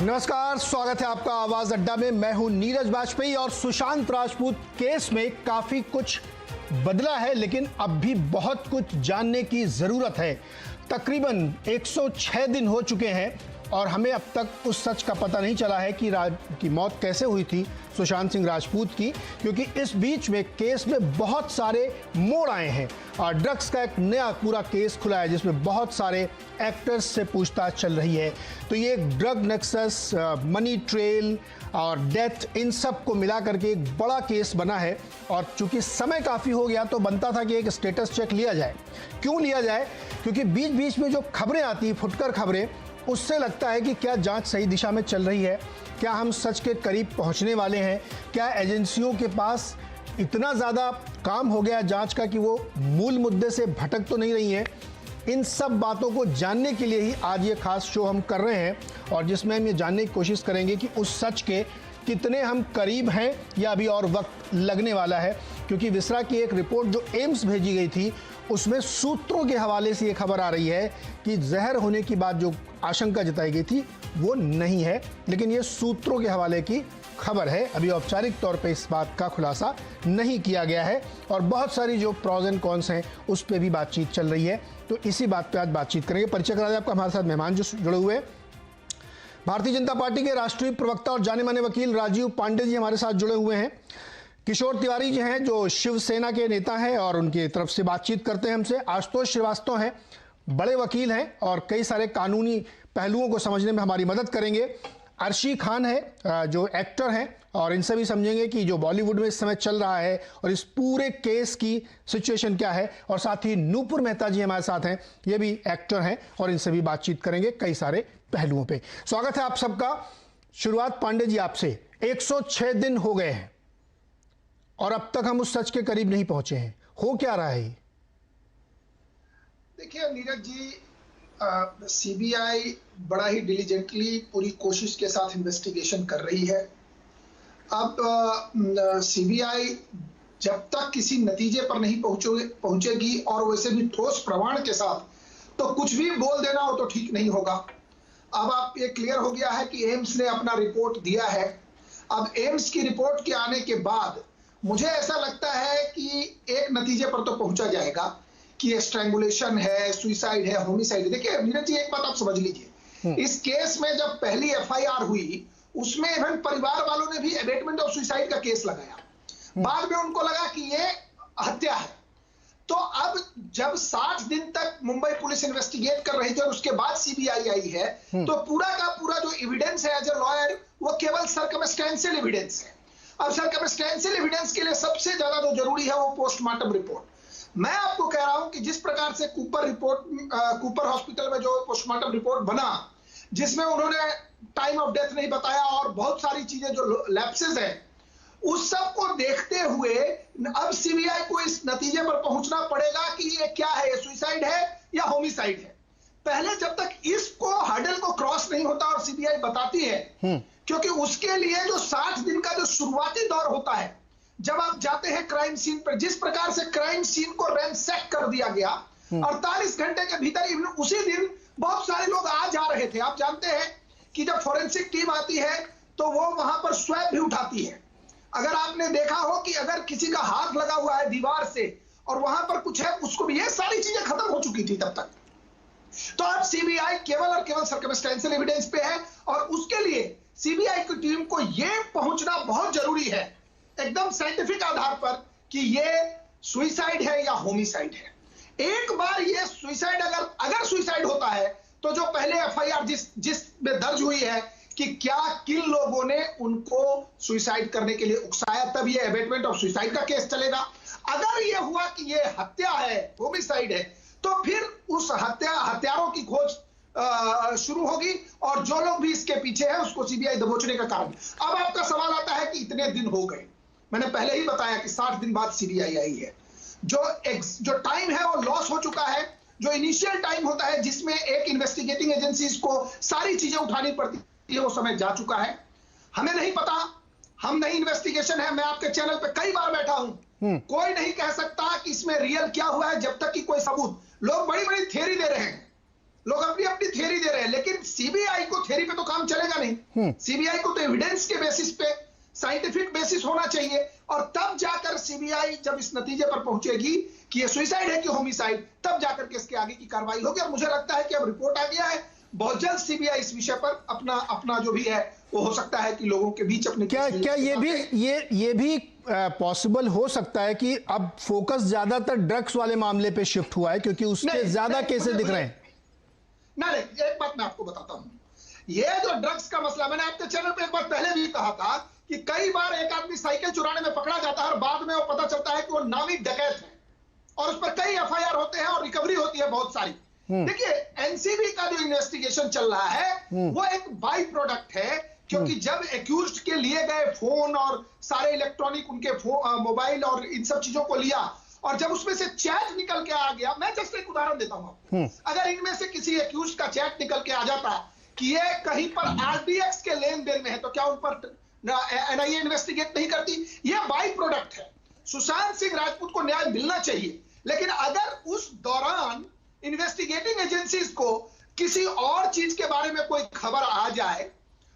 नमस्कार, स्वागत है आपका आवाज अड्डा में। मैं हूं नीरज वाजपेयी और सुशांत राजपूत केस में काफी कुछ बदला है, लेकिन अब भी बहुत कुछ जानने की जरूरत है। तकरीबन 106 दिन हो चुके हैं और हमें अब तक उस सच का पता नहीं चला है कि मौत कैसे हुई थी सुशांत सिंह राजपूत की, क्योंकि इस बीच में केस में बहुत सारे मोड़ आए हैं और ड्रग्स का एक नया पूरा केस खुला है जिसमें बहुत सारे एक्टर्स से पूछताछ चल रही है। तो ये एक ड्रग नेक्सस, मनी ट्रेल और डेथ, इन सब को मिला करके एक बड़ा केस बना है। और चूंकि समय काफ़ी हो गया तो बनता था कि एक स्टेटस चेक लिया जाए। क्यों लिया जाए? क्योंकि बीच बीच में जो खबरें आती हैं, फुटकर खबरें, उससे लगता है कि क्या जांच सही दिशा में चल रही है, क्या हम सच के करीब पहुंचने वाले हैं, क्या एजेंसियों के पास इतना ज़्यादा काम हो गया जांच का कि वो मूल मुद्दे से भटक तो नहीं रही हैं। इन सब बातों को जानने के लिए ही आज ये खास शो हम कर रहे हैं और जिसमें हम ये जानने की कोशिश करेंगे कि उस सच के कितने हम करीब हैं या अभी और वक्त लगने वाला है। क्योंकि विसरा की एक रिपोर्ट जो एम्स भेजी गई थी उसमें सूत्रों के हवाले से ये खबर आ रही है कि जहर होने की बात जो आशंका जताई गई थी वो नहीं है, लेकिन ये सूत्रों के हवाले की खबर है। अभी औपचारिक तौर पे इस बात का खुलासा नहीं किया गया है और बहुत सारी जो प्रॉज एंड कॉन्स हैं उस पर भी बातचीत चल रही है। तो इसी बात पे आज बातचीत करेंगे। परिचय करा दें आपका, हमारे साथ मेहमान जो जुड़े हुए हैं, भारतीय जनता पार्टी के राष्ट्रीय प्रवक्ता और जाने माने वकील राजीव पांडे जी हमारे साथ जुड़े हुए हैं। किशोर तिवारी जी हैं जो शिवसेना के नेता हैं और उनकी तरफ से बातचीत करते हैं हमसे। आशुतोष श्रीवास्तव हैं, बड़े वकील हैं और कई सारे कानूनी पहलुओं को समझने में हमारी मदद करेंगे। अर्शी खान है जो एक्टर हैं और इनसे भी समझेंगे कि जो बॉलीवुड में इस समय चल रहा है और इस पूरे केस की सिचुएशन क्या है। और साथ ही नूपुर मेहता जी हमारे साथ हैं, ये भी एक्टर हैं और इनसे भी बातचीत करेंगे कई सारे पहलुओं पे। स्वागत है आप सबका। शुरुआत पांडे जी आपसे। 106 दिन हो गए हैं और अब तक हम उस सच के करीब नहीं पहुंचे हैं। हो क्या रहा है? देखिए नीरज जी, सीबीआई बड़ा ही डिलीजेंटली पूरी कोशिश के साथ इन्वेस्टिगेशन कर रही है। अब सीबीआई जब तक किसी नतीजे पर नहीं पहुंचेगी और वैसे भी ठोस प्रमाण के साथ, तो कुछ भी बोल देना हो तो ठीक नहीं होगा। अब आप ये क्लियर हो गया है कि एम्स ने अपना रिपोर्ट दिया है। अब एम्स की रिपोर्ट के आने के बाद मुझे ऐसा लगता है कि एक नतीजे पर तो पहुंचा जाएगा कि स्ट्रैंगुलेशन है, सुइसाइड है, होमिसाइड है। देखिए नीरज जी, एक बात आप समझ लीजिए, इस केस में जब पहली एफआईआर हुई उसमें इवन परिवार वालों ने भी अबेटमेंट ऑफ सुइसाइड का केस लगाया। बाद में उनको लगा कि ये हत्या है। तो अब जब 60 दिन तक मुंबई पुलिस इन्वेस्टिगेट कर रही थी और उसके बाद सीबीआई आई है, तो पूरा का पूरा जो एविडेंस है एज ए लॉयर वो केवल सर्कमस्टेंशियल एविडेंस है। अब सर्कमस्टेंशियल एविडेंस के लिए सबसे ज्यादा जो जरूरी है वो पोस्टमार्टम रिपोर्ट। मैं आपको कह रहा हूं कि जिस प्रकार से कूपर हॉस्पिटल में जो पोस्टमार्टम रिपोर्ट बना, जिसमें उन्होंने टाइम ऑफ डेथ नहीं बताया और बहुत सारी चीजें जो लैप्सेस है, उस सब को देखते हुए अब सीबीआई को इस नतीजे पर पहुंचना पड़ेगा कि ये क्या है, ये सुइसाइड है या होमिसाइड है। पहले जब तक इसको हर्डल को क्रॉस नहीं होता और सीबीआई बताती है, क्योंकि उसके लिए जो 60 दिन का जो शुरुआती दौर होता है, जब आप जाते हैं क्राइम सीन पर, जिस प्रकार से क्राइम सीन को रैंसैक कर दिया गया, 48 घंटे के भीतर उसी दिन बहुत सारे लोग आ जा रहे थे। आप जानते हैं कि जब फोरेंसिक टीम आती है तो वो वहां पर स्वैब भी उठाती है। अगर आपने देखा हो कि अगर किसी का हाथ लगा हुआ है दीवार से और वहां पर कुछ है, उसको भी, ये सारी चीजें खत्म हो चुकी थी तब तक। तो अब सीबीआई केवल और केवल सर्कमस्टेंशियल एविडेंस पे है और उसके लिए सीबीआई की टीम को यह पहुंचना बहुत जरूरी है एकदम साइंटिफिक आधार पर कि ये सुइसाइड है या होमिसाइड है। एक बार ये सुइसाइड अगर सुइसाइड होता है तो जो पहले एफआईआर जिसमें दर्ज हुई है कि क्या किन लोगों ने उनको सुइसाइड करने के लिए उकसाया, तब ये अबेटमेंट ऑफ सुइसाइड का केस चलेगा। अगर ये हुआ कि ये हत्या है, होमिसाइड है, तो फिर उस हत्यारों की खोज शुरू होगी और जो लोग भी इसके पीछे हैं उसको सीबीआई दबोचने का कारण। अब आपका सवाल आता है कि इतने दिन हो गए, मैंने पहले ही बताया कि 60 दिन बाद सीबीआई आई है। जो टाइम है वो लॉस हो चुका है। जो इनिशियल टाइम होता है जिसमें एक इन्वेस्टिगेटिंग एजेंसीज को सारी चीजें उठानी पड़ती है, वो समय जा चुका है। हमें नहीं पता, हम नई इन्वेस्टिगेशन है। मैं आपके चैनल पे कई बार बैठा हूं, कोई नहीं कह सकता कि इसमें रियल क्या हुआ है जब तक कि कोई सबूत। लोग बड़ी बड़ी थियरी दे रहे हैं लोग अपनी अपनी थ्योरी दे रहे हैं, लेकिन सीबीआई को थ्योरी पे तो काम चलेगा नहीं। सीबीआई को तो एविडेंस के बेसिस पे, साइंटिफिक बेसिस होना चाहिए, और तब जाकर सीबीआई जब इस नतीजे पर पहुंचेगी कि ये सुसाइड है कि होमिसाइड, तब जाकर के इसके आगे की कार्रवाई होगी। और मुझे लगता है कि अब रिपोर्ट आ गया है, बहुत जल्द सीबीआई इस विषय पर अपना जो भी है वो हो सकता है कि लोगों के बीच अपने क्या ये भी पॉसिबल हो सकता है कि अब फोकस ज्यादातर ड्रग्स वाले मामले पे शिफ्ट हुआ है, क्योंकि उसके ज्यादा केसेस दिख रहे हैं? नहीं, एक बात मैं आपको बताता हूं, ये जो ड्रग्स का मसला, मैंने आपके चैनल पे एक बार पहले भी कहा था कि कई बार एक आदमी साइकिल चुराने में पकड़ा जाता है और बाद में वो पता चलता है कि वो नामी डकैत है, और उस पर कई एफआईआर होते हैं और रिकवरी होती है बहुत सारी। देखिए, एनसीबी का जो इन्वेस्टिगेशन चल रहा है वो एक बाई प्रोडक्ट है, क्योंकि जब एक्यूज्ड के लिए गए फोन और सारे इलेक्ट्रॉनिक उनके मोबाइल और इन सब चीजों को लिया, और जब उसमें से चैट निकल के आ गया, मैं जस्ट एक उदाहरण देता हूं आपको, अगर इनमें से किसी एक्यूज्ड का चैट निकल के आ जाता कि ये कहीं पर आरडीएक्स के लेन देन में है, तो क्या उन पर एनआईए इन्वेस्टिगेट नहीं करती? ये बाई प्रोडक्ट है। सुशांत सिंह राजपूत को न्याय मिलना चाहिए, लेकिन अगर उस दौरान इन्वेस्टिगेटिंग एजेंसीज को किसी और चीज के बारे में कोई खबर आ जाए,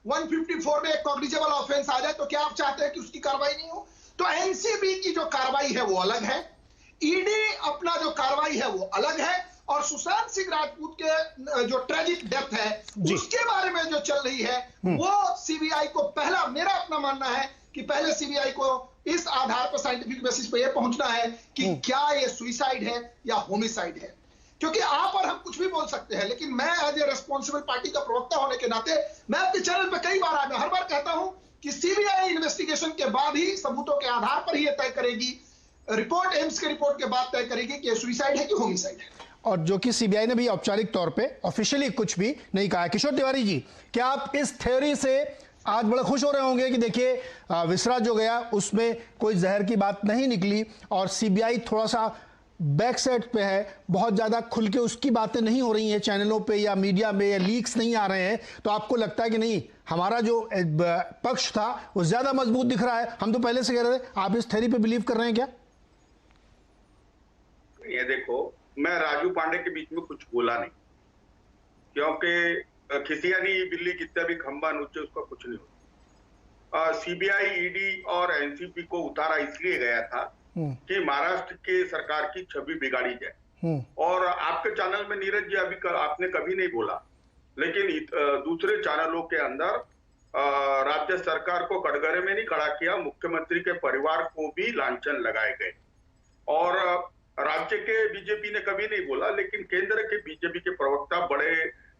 154 में एक कॉग्निजेबल ऑफेंस आ जाए, तो क्या आप चाहते हैं कि उसकी कार्रवाई नहीं हो? तो एनसीबी की जो कार्रवाई है वो अलग है, ईडी अपना जो कार्रवाई है वो अलग है, और सुशांत सिंह राजपूत के जो ट्रेजिक डेथ है उसके बारे में जो चल रही है वो सीबीआई को, पहला मेरा अपना मानना है कि पहले सीबीआई को इस आधार पर साइंटिफिक बेसिस पे ये पहुंचना है कि क्या ये सुसाइड है या होमिसाइड है। क्योंकि आप और हम कुछ भी बोल सकते हैं, लेकिन मैं एज ए रेस्पॉन्सिबल पार्टी का प्रवक्ता होने के नाते मैं आपके चैनल पे कई बार आया, हर बार कहता हूं कि सीबीआई इन्वेस्टिगेशन के बाद ही, सबूतों के आधार पर ही यह तय करेगी, रिपोर्ट एम्स के रिपोर्ट के बाद तय करेगी कि सुसाइड है कि होमिसाइड है। और जो कि सीबीआई ने भी औपचारिक तौर पे ऑफिशियली कुछ भी नहीं कहा है। किशोर तिवारी जी, क्या आप इस थ्योरी से आज बड़ा खुश हो रहे होंगे कि देखिए विसरा जो गया उसमें कोई जहर की बात नहीं निकली, और सीबीआई थोड़ा सा बैक साइड पे है, बहुत ज्यादा खुल के उसकी बातें नहीं हो रही हैं चैनलों पे या मीडिया में, या लीक्स नहीं आ रहे हैं, तो आपको लगता है कि नहीं हमारा जो पक्ष था वो ज्यादा मजबूत दिख रहा है? हम तो पहले से कह रहे थे, आप इस थ्योरी पे बिलीव कर रहे हैं क्या? ये देखो, मैं राजू पांडे के बीच में कुछ बोला नहीं, क्योंकि खिसियानी बिल्ली कितना भी खंबा नोचे उसका कुछ नहीं होता। सीबीआई, ईडी और एनसीबी को उतारा इसलिए गया था कि महाराष्ट्र के सरकार की छवि बिगाड़ी जाए। और आपके चैनल में नीरज जी अभी आपने कभी नहीं बोला, लेकिन दूसरे चैनलों के अंदर राज्य सरकार को कटघरे में नहीं खड़ा किया, मुख्यमंत्री के परिवार को भी लांछन लगाए गए। और राज्य के बीजेपी ने कभी नहीं बोला, लेकिन केंद्र के बीजेपी के प्रवक्ता बड़े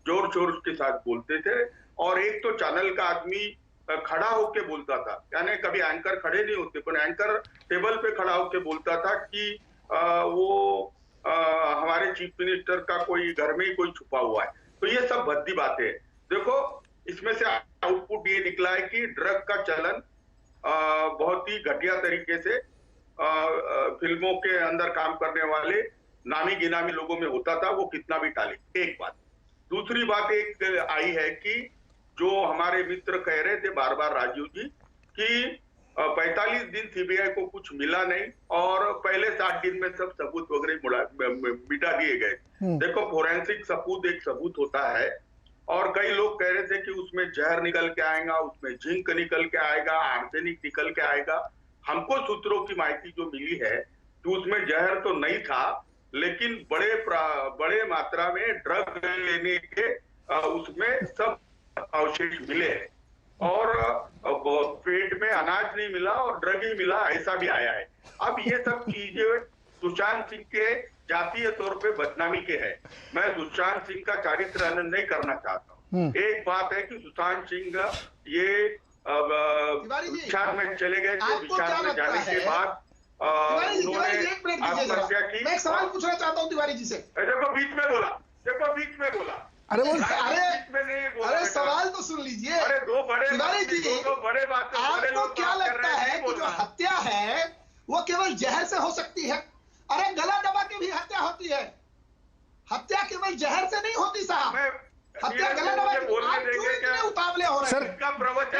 जोर शोर के साथ बोलते थे। और एक तो चैनल का आदमी खड़ा होके बोलता था, यानी कभी एंकर खड़े नहीं होते, पर एंकर टेबल पे खड़ा होके बोलता था कि वो हमारे चीफ मिनिस्टर का कोई घर में ही कोई छुपा हुआ है। तो ये सब भद्दी बातें हैं। देखो, इसमें से आउटपुट ये निकला है कि ड्रग का चलन बहुत ही घटिया तरीके से फिल्मों के अंदर काम करने वाले नामी गिनामी लोगों में होता था, वो कितना भी टाले। एक बात। दूसरी बात एक आई है कि जो हमारे मित्र कह रहे थे बार बार, राजीव जी, कि 45 दिन सीबीआई को कुछ मिला नहीं और पहले 60 दिन में सब सबूत वगैरह मिटा दिए गए। देखो, फोरेंसिक सबूत एक सबूत होता है, और कई लोग कह रहे थे कि उसमें जहर निकल के आएगा, उसमें जिंक निकल के आएगा, आर्सेनिक निकल के आएगा। हमको सूत्रों की माहिती जो मिली है कि उसमें जहर तो नहीं था, लेकिन बड़े मात्रा में ड्रग लेने के उसमें सब अवशेष मिले हैं, और पेट में अनाज नहीं मिला और ड्रग ही मिला, ऐसा भी आया है। अब ये सब चीजें सुशांत सिंह के जातीय तौर पे बदनामी के है। मैं सुशांत सिंह का चारित्र हनन नहीं करना चाहता हूँ। एक बात है कि सुशांत सिंह ये विचार में चले गए थे, विचार में जाने के बाद उन्होंने आत्महत्या की। मैं एक सवाल पूछना चाहता हूँ तिवारी जी से। देखो, बीच में बोला। अरे सवाल तो सुन लीजिए। अरे दो बड़े बात, आपको क्या लगता है कि जो हत्या है वो केवल जहर से हो सकती है? अरे गला दबा के भी हत्या होती है, हत्या केवल जहर से नहीं होती साहब। हत्या गला दबा के उतावले हो रहे हैं,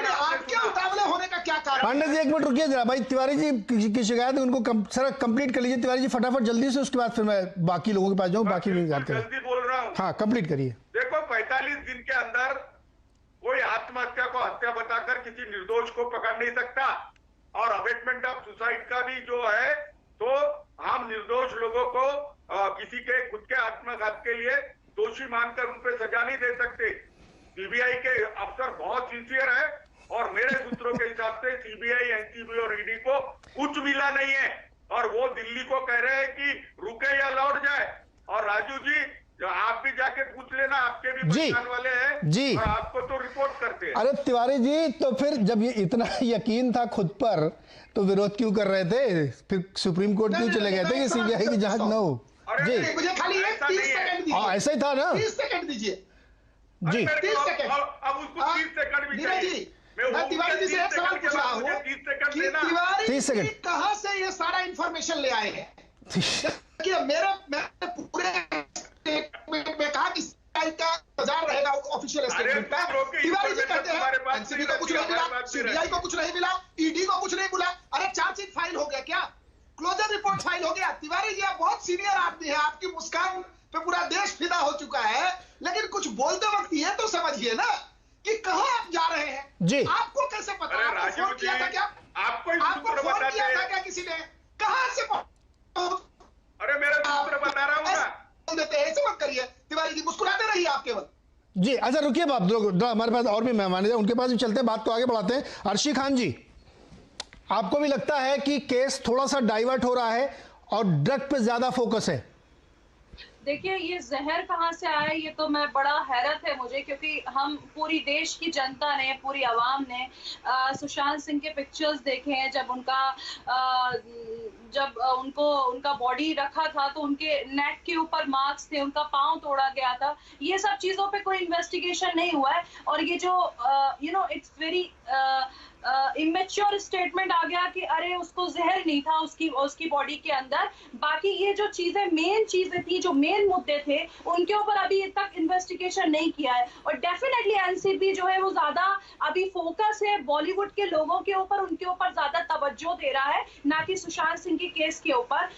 आपके उतावले होने का क्या कारण? पांडे जी एक मिनट रुकिए जरा, भाई तिवारी जी की शिकायत है, उनको सर कंप्लीट कर लीजिए तिवारी जी फटाफट जल्दी से, उसके बाद फिर मैं बाकी लोगों के पास जाऊँ, बाकी भी जानते हैं। जल्दी बोल रहा हूँ। हूँ। हाँ, कंप्लीट करिए। देखो, 45 दिन के अंदर कोई आत्महत्या को हत्या बताकर किसी निर्दोष को पकड़ नहीं सकता, और अबेटमेंट ऑफ सुसाइड का भी जो है, तो हम निर्दोष लोगों को किसी के खुद के आत्मघात के लिए दोषी मानकर उन पर सजा नहीं दे सकते। सीबीआई के अफसर बहुत सिंसियर है, और मेरे सूत्रों के हिसाब से सीबीआई, एनसीबी और ईडी को कुछ मिला नहीं है, और वो दिल्ली को कह रहे हैं कि रुके या लौट जाए। और राजू जी, जो आप भी जाके पूछ लेना, आपके भी पहचान वाले हैं जी, और आपको तो रिपोर्ट करते हैं। अरे तिवारी जी, तो फिर जब ये इतना यकीन था खुद पर, तो विरोध क्यों कर रहे थे? फिर सुप्रीम कोर्ट क्यों चले गए थे कि सीबीआई की जांच न हो? जी, मुझे खाली 30 सेकंड दीजिए। हाँ, ऐसा ही था ना। 30 सेकंड दीजिए जी, 30 सेकंड। अब उसको 30 सेकंड भी नीरज जी, मैं तिवारी जी से एक सवाल पूछ रहा हूँ कि 30 तिवारी 30 सेकंड। जी कहां से ये सारा इंफॉर्मेशन ले आए हैं? देखिए, मैं पूरे स्टेटमेंट में कहा कि सीबीआई का इंतजार रहेगा ऑफिशियल स्टेटमेंट का। तिवारी जी कहते हैं एनसीबी को कुछ नहीं मिला, सीबीआई को कुछ नहीं मिला, ईडी को कुछ नहीं मिला। अरे चार्जशीट फाइल हो गया क्या? क्लोजर रिपोर्ट फाइल हो गया? तिवारी जी, आप बहुत सीनियर आदमी हैं, आपकी मुस्कान पे पूरा देश फिदा हो चुका है, लेकिन कुछ बोलते वक्त ये तो समझिए ना कि कहां आप जा रहे हैं। जी, आपको कैसे पता? आपको फोन किया था क्या? आपको फोन किया था क्या किसी ने? कहां से? अरे मेरा सूत्र बता रहा हूँ ना। देते हैं, ऐसे मत करिए तिवारी जी, मुस्कुराते रहिए आप केवल। जी, अच्छा रुकिए बाप, हमारे पास और भी मेहमान हैं, उनके पास भी चलते हैं, बात को आगे बढ़ाते हैं। अर्शी खान जी, आपको भी लगता है कि केस थोड़ा सा डाइवर्ट हो रहा है और ड्रग पे ज्यादा फोकस है? देखिए, ये जहर कहाँ से आया, ये तो मैं बड़ा हैरत है मुझे, क्योंकि हम पूरी देश की जनता ने, पूरी आवाम ने सुशांत सिंह के पिक्चर्स देखे हैं। जब उनका बॉडी रखा था तो उनके नेक के ऊपर मार्क्स थे, उनका पांव तोड़ा गया था। ये सब चीजों पे कोई इन्वेस्टिगेशन नहीं हुआ है, और ये जो इट्स वेरी इमेच्योर स्टेटमेंट आ गया कि अरे उसको जहर नहीं था उसकी बॉडी के अंदर। बाकी ये जो मेन चीजें थी, जो मेन मुद्दे थे, उनके ऊपर अभी तक इन्वेस्टिगेशन नहीं किया है। और डेफिनेटली एनसीबी जो है वो ज्यादा अभी फोकस है बॉलीवुड के लोगों के ऊपर, उनके ऊपर ज्यादा तवज्जो दे रहा है, ना कि सुशांत सिंह के केस के ऊपर।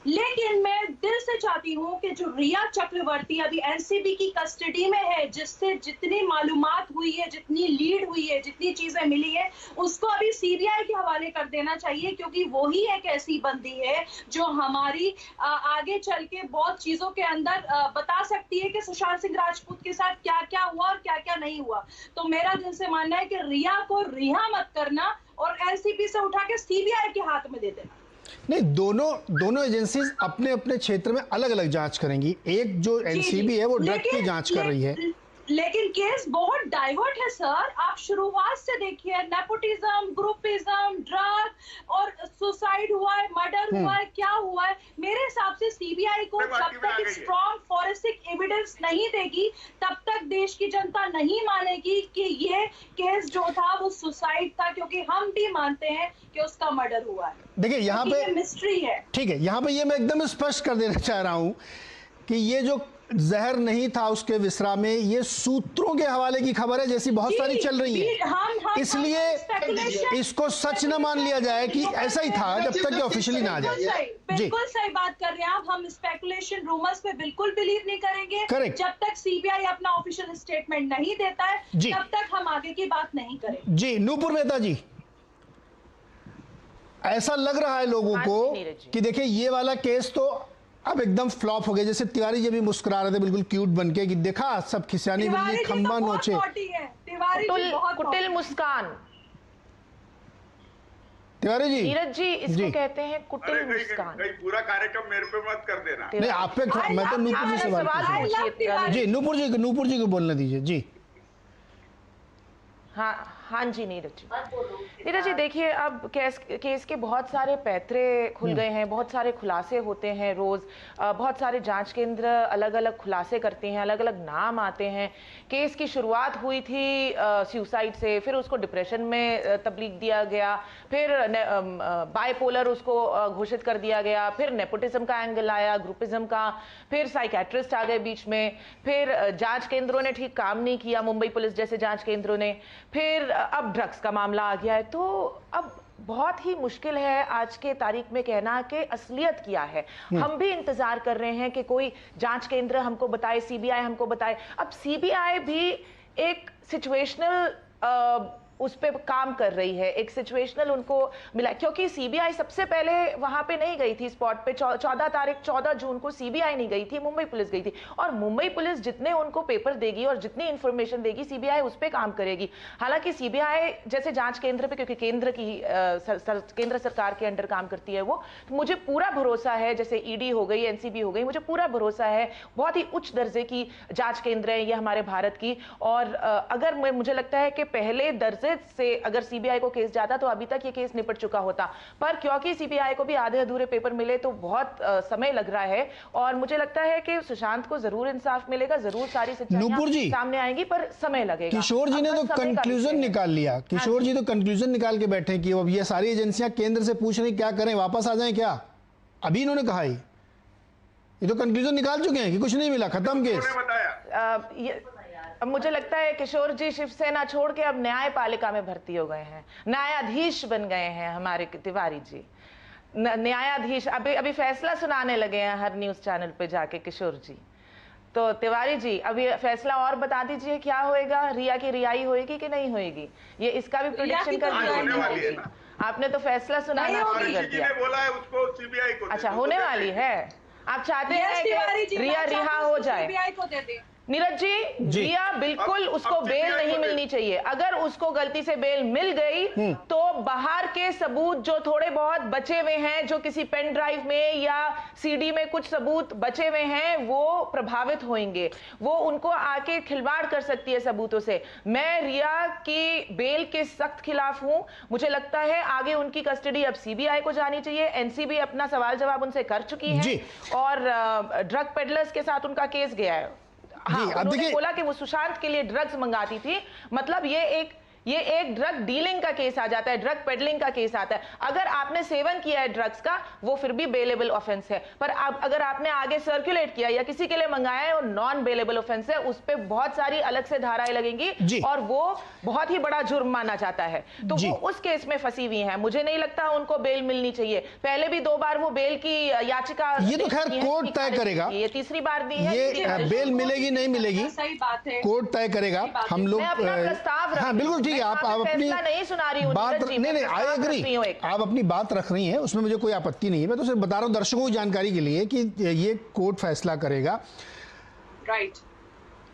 लेकिन मैं दिल से चाहती हूँ कि जो रिया चक्रवर्ती अभी एनसीबी की कस्टडी में है, जिससे जितनी मालूमात हुई है, जितनी लीड हुई है, जितनी चीजें मिली है, उसको अभी सीबीआई के हवाले कर देना चाहिए, क्योंकि वो ही एक ऐसी बंदी है जो हमारी आगे चल के बहुत चीजों के अंदर बता सकती है कि सुशांत सिंह राजपूत के साथ क्या क्या हुआ और क्या क्या नहीं हुआ। तो मेरा दिल से मानना है कि रिया को रिहा मत करना और एनसीबी से उठा के सीबीआई के हाथ में दे देना। नहीं, दोनों एजेंसीज अपने अपने क्षेत्र में अलग अलग जांच करेंगी। एक जो एनसीबी है वो ड्रग की जांच कर रही है, लेकिन केस बहुत डाइवर्ट है सर। आप शुरुआत से देखिए, नेपोटिज्म, ग्रुपिज्म, ड्रग और सुसाइड हुआ है, मर्डर हुआ है, क्या हुआ है। मेरे हिसाब से सीबीआई को जब तक स्ट्रॉन्ग फॉरेंसिक एविडेंस नहीं देगी, तब तक देश की जनता नहीं मानेगी कि ये केस जो था वो सुसाइड था, क्योंकि हम भी मानते हैं कि उसका मर्डर हुआ है। देखिए यहाँ पे मिस्ट्री है। ठीक है, यहाँ पे ये मैं एकदम स्पष्ट कर देना चाह रहा हूँ कि ये जो जहर नहीं था उसके विश्राम में, ये सूत्रों के हवाले की खबर है, जैसी बहुत सारी चल रही है। इसलिए इसको सच न मान लिया जाए कि ऐसा ही था जब तक कि ऑफिशियली ना आ जाए। बिल्कुल सही बात कर रहे हैं आप। हम स्पेकुलेशन, रूमर्स पे बिल्कुल बिलीव नहीं करेंगे। Correct. जब तक सीबीआई अपना ऑफिशियल स्टेटमेंट नहीं देता है, तब तक हम आगे की बात नहीं करेंगे। जी, नूपुर मेहता जी, ऐसा लग रहा है लोगों को कि देखिए ये वाला केस तो अब एकदम फ्लॉप हो गया। जैसे तिवारी जी भी मुस्कुरा रहे थे बिल्कुल क्यूट बनके कि देखा सब खिसियानी बिल्ली खंबा नोचे। कुटिल मुस्कान। तिवारी जी, नीरज जी, इसको कहते हैं कुटिल मुस्कान। पूरा कार्यक्रम मेरे पे मत कर देना। नहीं, आप पे मैं तो नूपुर जी से बात कर जी, नूपुर जी को बोलने दीजिए जी। हाँ जी नीरज जी देखिए, अब केस के बहुत सारे पैतरे खुल गए हैं, बहुत सारे खुलासे होते हैं रोज, बहुत सारे जांच केंद्र अलग अलग खुलासे करते हैं, अलग अलग नाम आते हैं। केस की शुरुआत हुई थी सुसाइड से, फिर उसको डिप्रेशन में तबलीग दिया गया, फिर बाइपोलर उसको घोषित कर दिया गया, फिर नेपोटिज्म का एंगल आया, ग्रुपिज्म का, फिर साइकेट्रिस्ट आ गए बीच में, फिर जांच केंद्रों ने ठीक काम नहीं किया, मुंबई पुलिस जैसे जांच केंद्रों ने, फिर अब ड्रग्स का मामला आ गया है। तो अब बहुत ही मुश्किल है आज के तारीख में कहना कि असलियत क्या है। हम भी इंतजार कर रहे हैं कि कोई जांच केंद्र हमको बताए, सीबीआई हमको बताए। अब सीबीआई भी एक सिचुएशनल उस पे काम कर रही है, एक सिचुएशनल उनको मिला, क्योंकि सीबीआई सबसे पहले वहां पे नहीं गई थी स्पॉट पे। 14 जून को सीबीआई नहीं गई थी, मुंबई पुलिस गई थी। और मुंबई पुलिस जितने उनको पेपर देगी और जितनी इंफॉर्मेशन देगी, सीबीआई उस पे काम करेगी। हालांकि सीबीआई जैसे जांच केंद्र पे, क्योंकि केंद्र सरकार के अंडर काम करती है वो, तो मुझे पूरा भरोसा है, जैसे ईडी हो गई, एनसीबी हो गई, मुझे पूरा भरोसा है बहुत ही उच्च दर्जे की जांच केंद्र है ये हमारे भारत की। और अगर मुझे लगता है कि पहले दर्जे से अगर सीबीआई को केस जाता तो अभी तक ये केस निपट चुका होता, पर क्योंकि सीबीआई को भी आधे अधूरे पेपर मिले तो बहुत समय लग रहा है। और मुझे लगता है कि सुशांत को जरूर इंसाफ मिलेगा, जरूर सारी सच्चाइयां सामने आएंगी, पर समय लगेगा। किशोर जी ने तो कंक्लूजन निकाल लिया, किशोर जी तो कंक्लूजन निकाल के बैठे कि अब ये सारी एजेंसियां केंद्र से पूछ रही क्या करें, वापस आ जाएं क्या? अभी इन्होंने कहा ये तो कंक्लूजन निकाल चुके हैं कि कुछ नहीं मिला, खत्म केस। अब मुझे लगता है किशोर जी शिवसेना छोड़ के अब न्यायपालिका में भर्ती हो गए हैं, न्यायाधीश बन गए हैं हमारे तिवारी जी, न्यायाधीश। अभी फैसला सुनाने लगे हैं हर न्यूज चैनल पे जाके किशोर जी। तो तिवारी जी अभी फैसला और बता दीजिए, क्या होएगा? रिया की रिहाई होएगी कि नहीं होएगी? ये इसका भी प्रेडिक्शन कर दीजिए। आपने तो फैसला सुनाना शुरू कर दिया। बोला है उसको सीबीआई को। अच्छा, होने वाली है। आप चाहते हैं कि रिया रिहा हो जाए? नीरज जी, रिया बिल्कुल उसको बेल नहीं मिलनी चाहिए। अगर उसको गलती से बेल मिल गई तो बाहर के सबूत जो थोड़े बहुत बचे हुए हैं, जो किसी पेन ड्राइव में या सीडी में कुछ सबूत बचे हुए हैं, वो प्रभावित होंगे। वो उनको आके खिलवाड़ कर सकती है सबूतों से। मैं रिया की बेल के सख्त खिलाफ हूं। मुझे लगता है आगे उनकी कस्टडी अब सीबीआई को जानी चाहिए। एनसीबी अपना सवाल जवाब उनसे कर चुकी है और ड्रग पेडलर्स के साथ उनका केस गया है। हाँ, उन्होंने बोला कि वो सुशांत के लिए ड्रग्स मंगाती थी। मतलब ये एक ड्रग डीलिंग का केस आ जाता है, ड्रग पेडलिंग का केस आता है। अगर आपने सेवन किया है ड्रग्स का, वो फिर भी बेलेबल ऑफेंस है। पर अगर आपने आगे सर्कुलेट किया या किसी के लिए मंगाया है, वो नॉन बेलेबल ऑफेंस है। उस पे बहुत सारी अलग से धाराएं लगेंगी और वो बहुत ही बड़ा जुर्म माना जाता है। तो वो उस केस में फंसी हुई है। मुझे नहीं लगता उनको बेल मिलनी चाहिए। पहले भी 2 बार वो बेल की याचिका, ये तो खैर कोर्ट तय करेगा। ये तीसरी बार दी है। ये बेल मिलेगी नहीं मिलेगी, सही बात है, कोर्ट तय करेगा। हम लोग हाँ, बिल्कुल ठीक है। आप अपनी नहीं सुना रही हूं बात, नहीं आई एग्री, आप अपनी बात रख रही हैं, उसमें मुझे कोई आपत्ति नहीं है। मैं तो सिर्फ बता रहा हूं दर्शकों की जानकारी के लिए कि ये कोर्ट फैसला करेगा। राइट।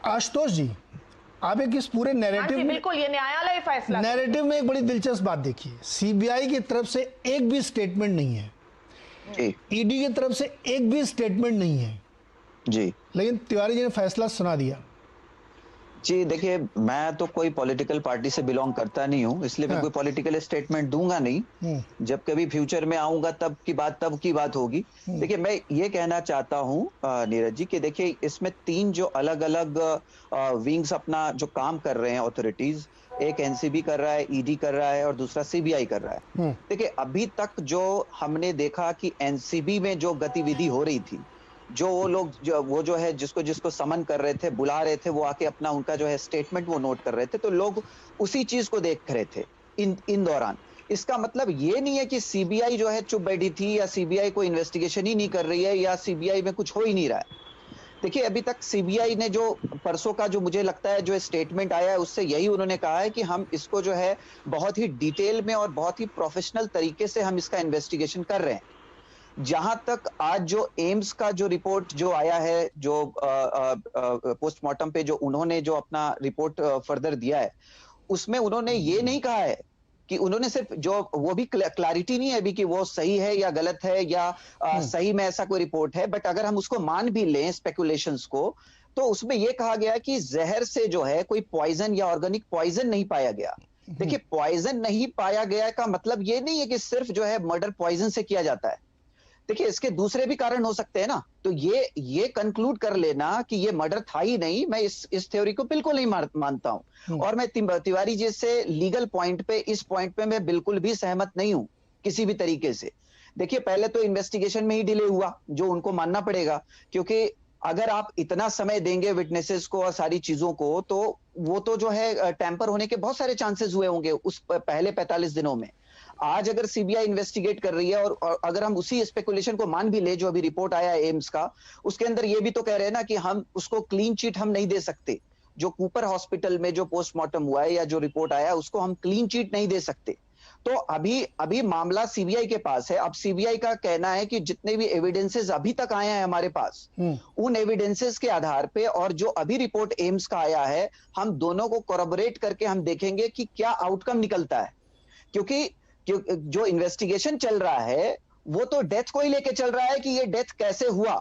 आशुतोष जी, आप एक इस पूरे नैरेटिव, बिल्कुल ये न्यायालय फैसला, नैरेटिव में एक बड़ी दिलचस्प बात देखिए। सीबीआई की तरफ से एक भी स्टेटमेंट नहीं है, ईडी की तरफ से एक भी स्टेटमेंट नहीं है जी, लेकिन तिवारी जी ने फैसला सुना दिया। जी देखिए, मैं तो कोई पॉलिटिकल पार्टी से बिलोंग करता नहीं हूं, इसलिए मैं कोई पॉलिटिकल स्टेटमेंट दूंगा नहीं। जब कभी फ्यूचर में आऊंगा तब की बात होगी। देखिए, मैं ये कहना चाहता हूं नीरज जी कि देखिए, इसमें 3 जो अलग अलग विंग्स अपना जो काम कर रहे हैं ऑथोरिटीज, एक एनसीबी कर रहा है, ईडी कर रहा है और दूसरा सीबीआई कर रहा है। देखिए, अभी तक जो हमने देखा कि एनसीबी में जो गतिविधि हो रही थी, जो वो लोग जो है जिसको समन कर रहे थे, बुला रहे थे, वो आके अपना उनका जो है स्टेटमेंट वो नोट कर रहे थे, तो लोग उसी चीज को देख रहे थे इन दौरान। इसका मतलब ये नहीं है कि सीबीआई जो है चुप बैठी थी या सीबीआई कोई इन्वेस्टिगेशन ही नहीं कर रही है या सीबीआई में कुछ हो ही नहीं रहा है। देखिए, अभी तक सीबीआई ने जो परसों का जो मुझे लगता है जो स्टेटमेंट आया है, उससे यही उन्होंने कहा है कि हम इसको जो है बहुत ही डिटेल में और बहुत ही प्रोफेशनल तरीके से हम इसका इन्वेस्टिगेशन कर रहे हैं। जहां तक आज जो एम्स का जो रिपोर्ट जो आया है, जो पोस्टमार्टम पे जो उन्होंने जो अपना रिपोर्ट फर्दर दिया है, उसमें उन्होंने ये नहीं कहा है कि उन्होंने सिर्फ जो वो भी क्लैरिटी नहीं है अभी कि वो सही है या गलत है या सही में ऐसा कोई रिपोर्ट है, बट अगर हम उसको मान भी लें स्पेकुलेशंस को, तो उसमें यह कहा गया कि जहर से जो है कोई पॉइजन या ऑर्गेनिक पॉइजन नहीं पाया गया। देखिए, पॉइजन नहीं पाया गया का मतलब ये नहीं है कि सिर्फ जो है मर्डर पॉइजन से किया जाता है। देखिए, इसके दूसरे भी कारण हो सकते हैं ना, तो ये कंक्लूड कर लेना कि ये मर्डर था ही नहीं, मैं इस थ्योरी को बिल्कुल नहीं मानता हूं। और मैं तिवारी जी से लीगल पॉइंट पे, इस पॉइंट पे मैं बिल्कुल भी सहमत नहीं हूं किसी भी तरीके से। देखिए, पहले तो इन्वेस्टिगेशन में ही डिले हुआ, जो उनको मानना पड़ेगा, क्योंकि अगर आप इतना समय देंगे विटनेसेस को और सारी चीजों को, तो वो तो जो है टैंपर होने के बहुत सारे चांसेस हुए होंगे उस पहले 45 दिनों में। आज अगर सीबीआई इन्वेस्टिगेट कर रही है और अगर हम उसी स्पेकुलेशन को मान भी ले जो अभी रिपोर्ट आया है एम्स का, उसके अंदर ये भी तो कह रहे हैं ना कि हम उसको क्लीन चिट हम नहीं दे सकते। जो कूपर हॉस्पिटल में जो पोस्टमार्टम हुआ है या जो रिपोर्ट आया उसको हम क्लीन चिट नहीं दे सकते। तो अभी मामला सीबीआई के पास है। अब सीबीआई का कहना है कि जितने भी एविडेंसेस अभी तक आए हैं हमारे पास, उन एविडेंसेस के आधार पे और जो अभी रिपोर्ट एम्स का आया है, हम दोनों को कोरबोरेट करके हम देखेंगे कि क्या आउटकम निकलता है। क्योंकि जो इन्वेस्टिगेशन चल रहा है वो तो डेथ को ही लेके चल रहा है कि ये डेथ कैसे हुआ।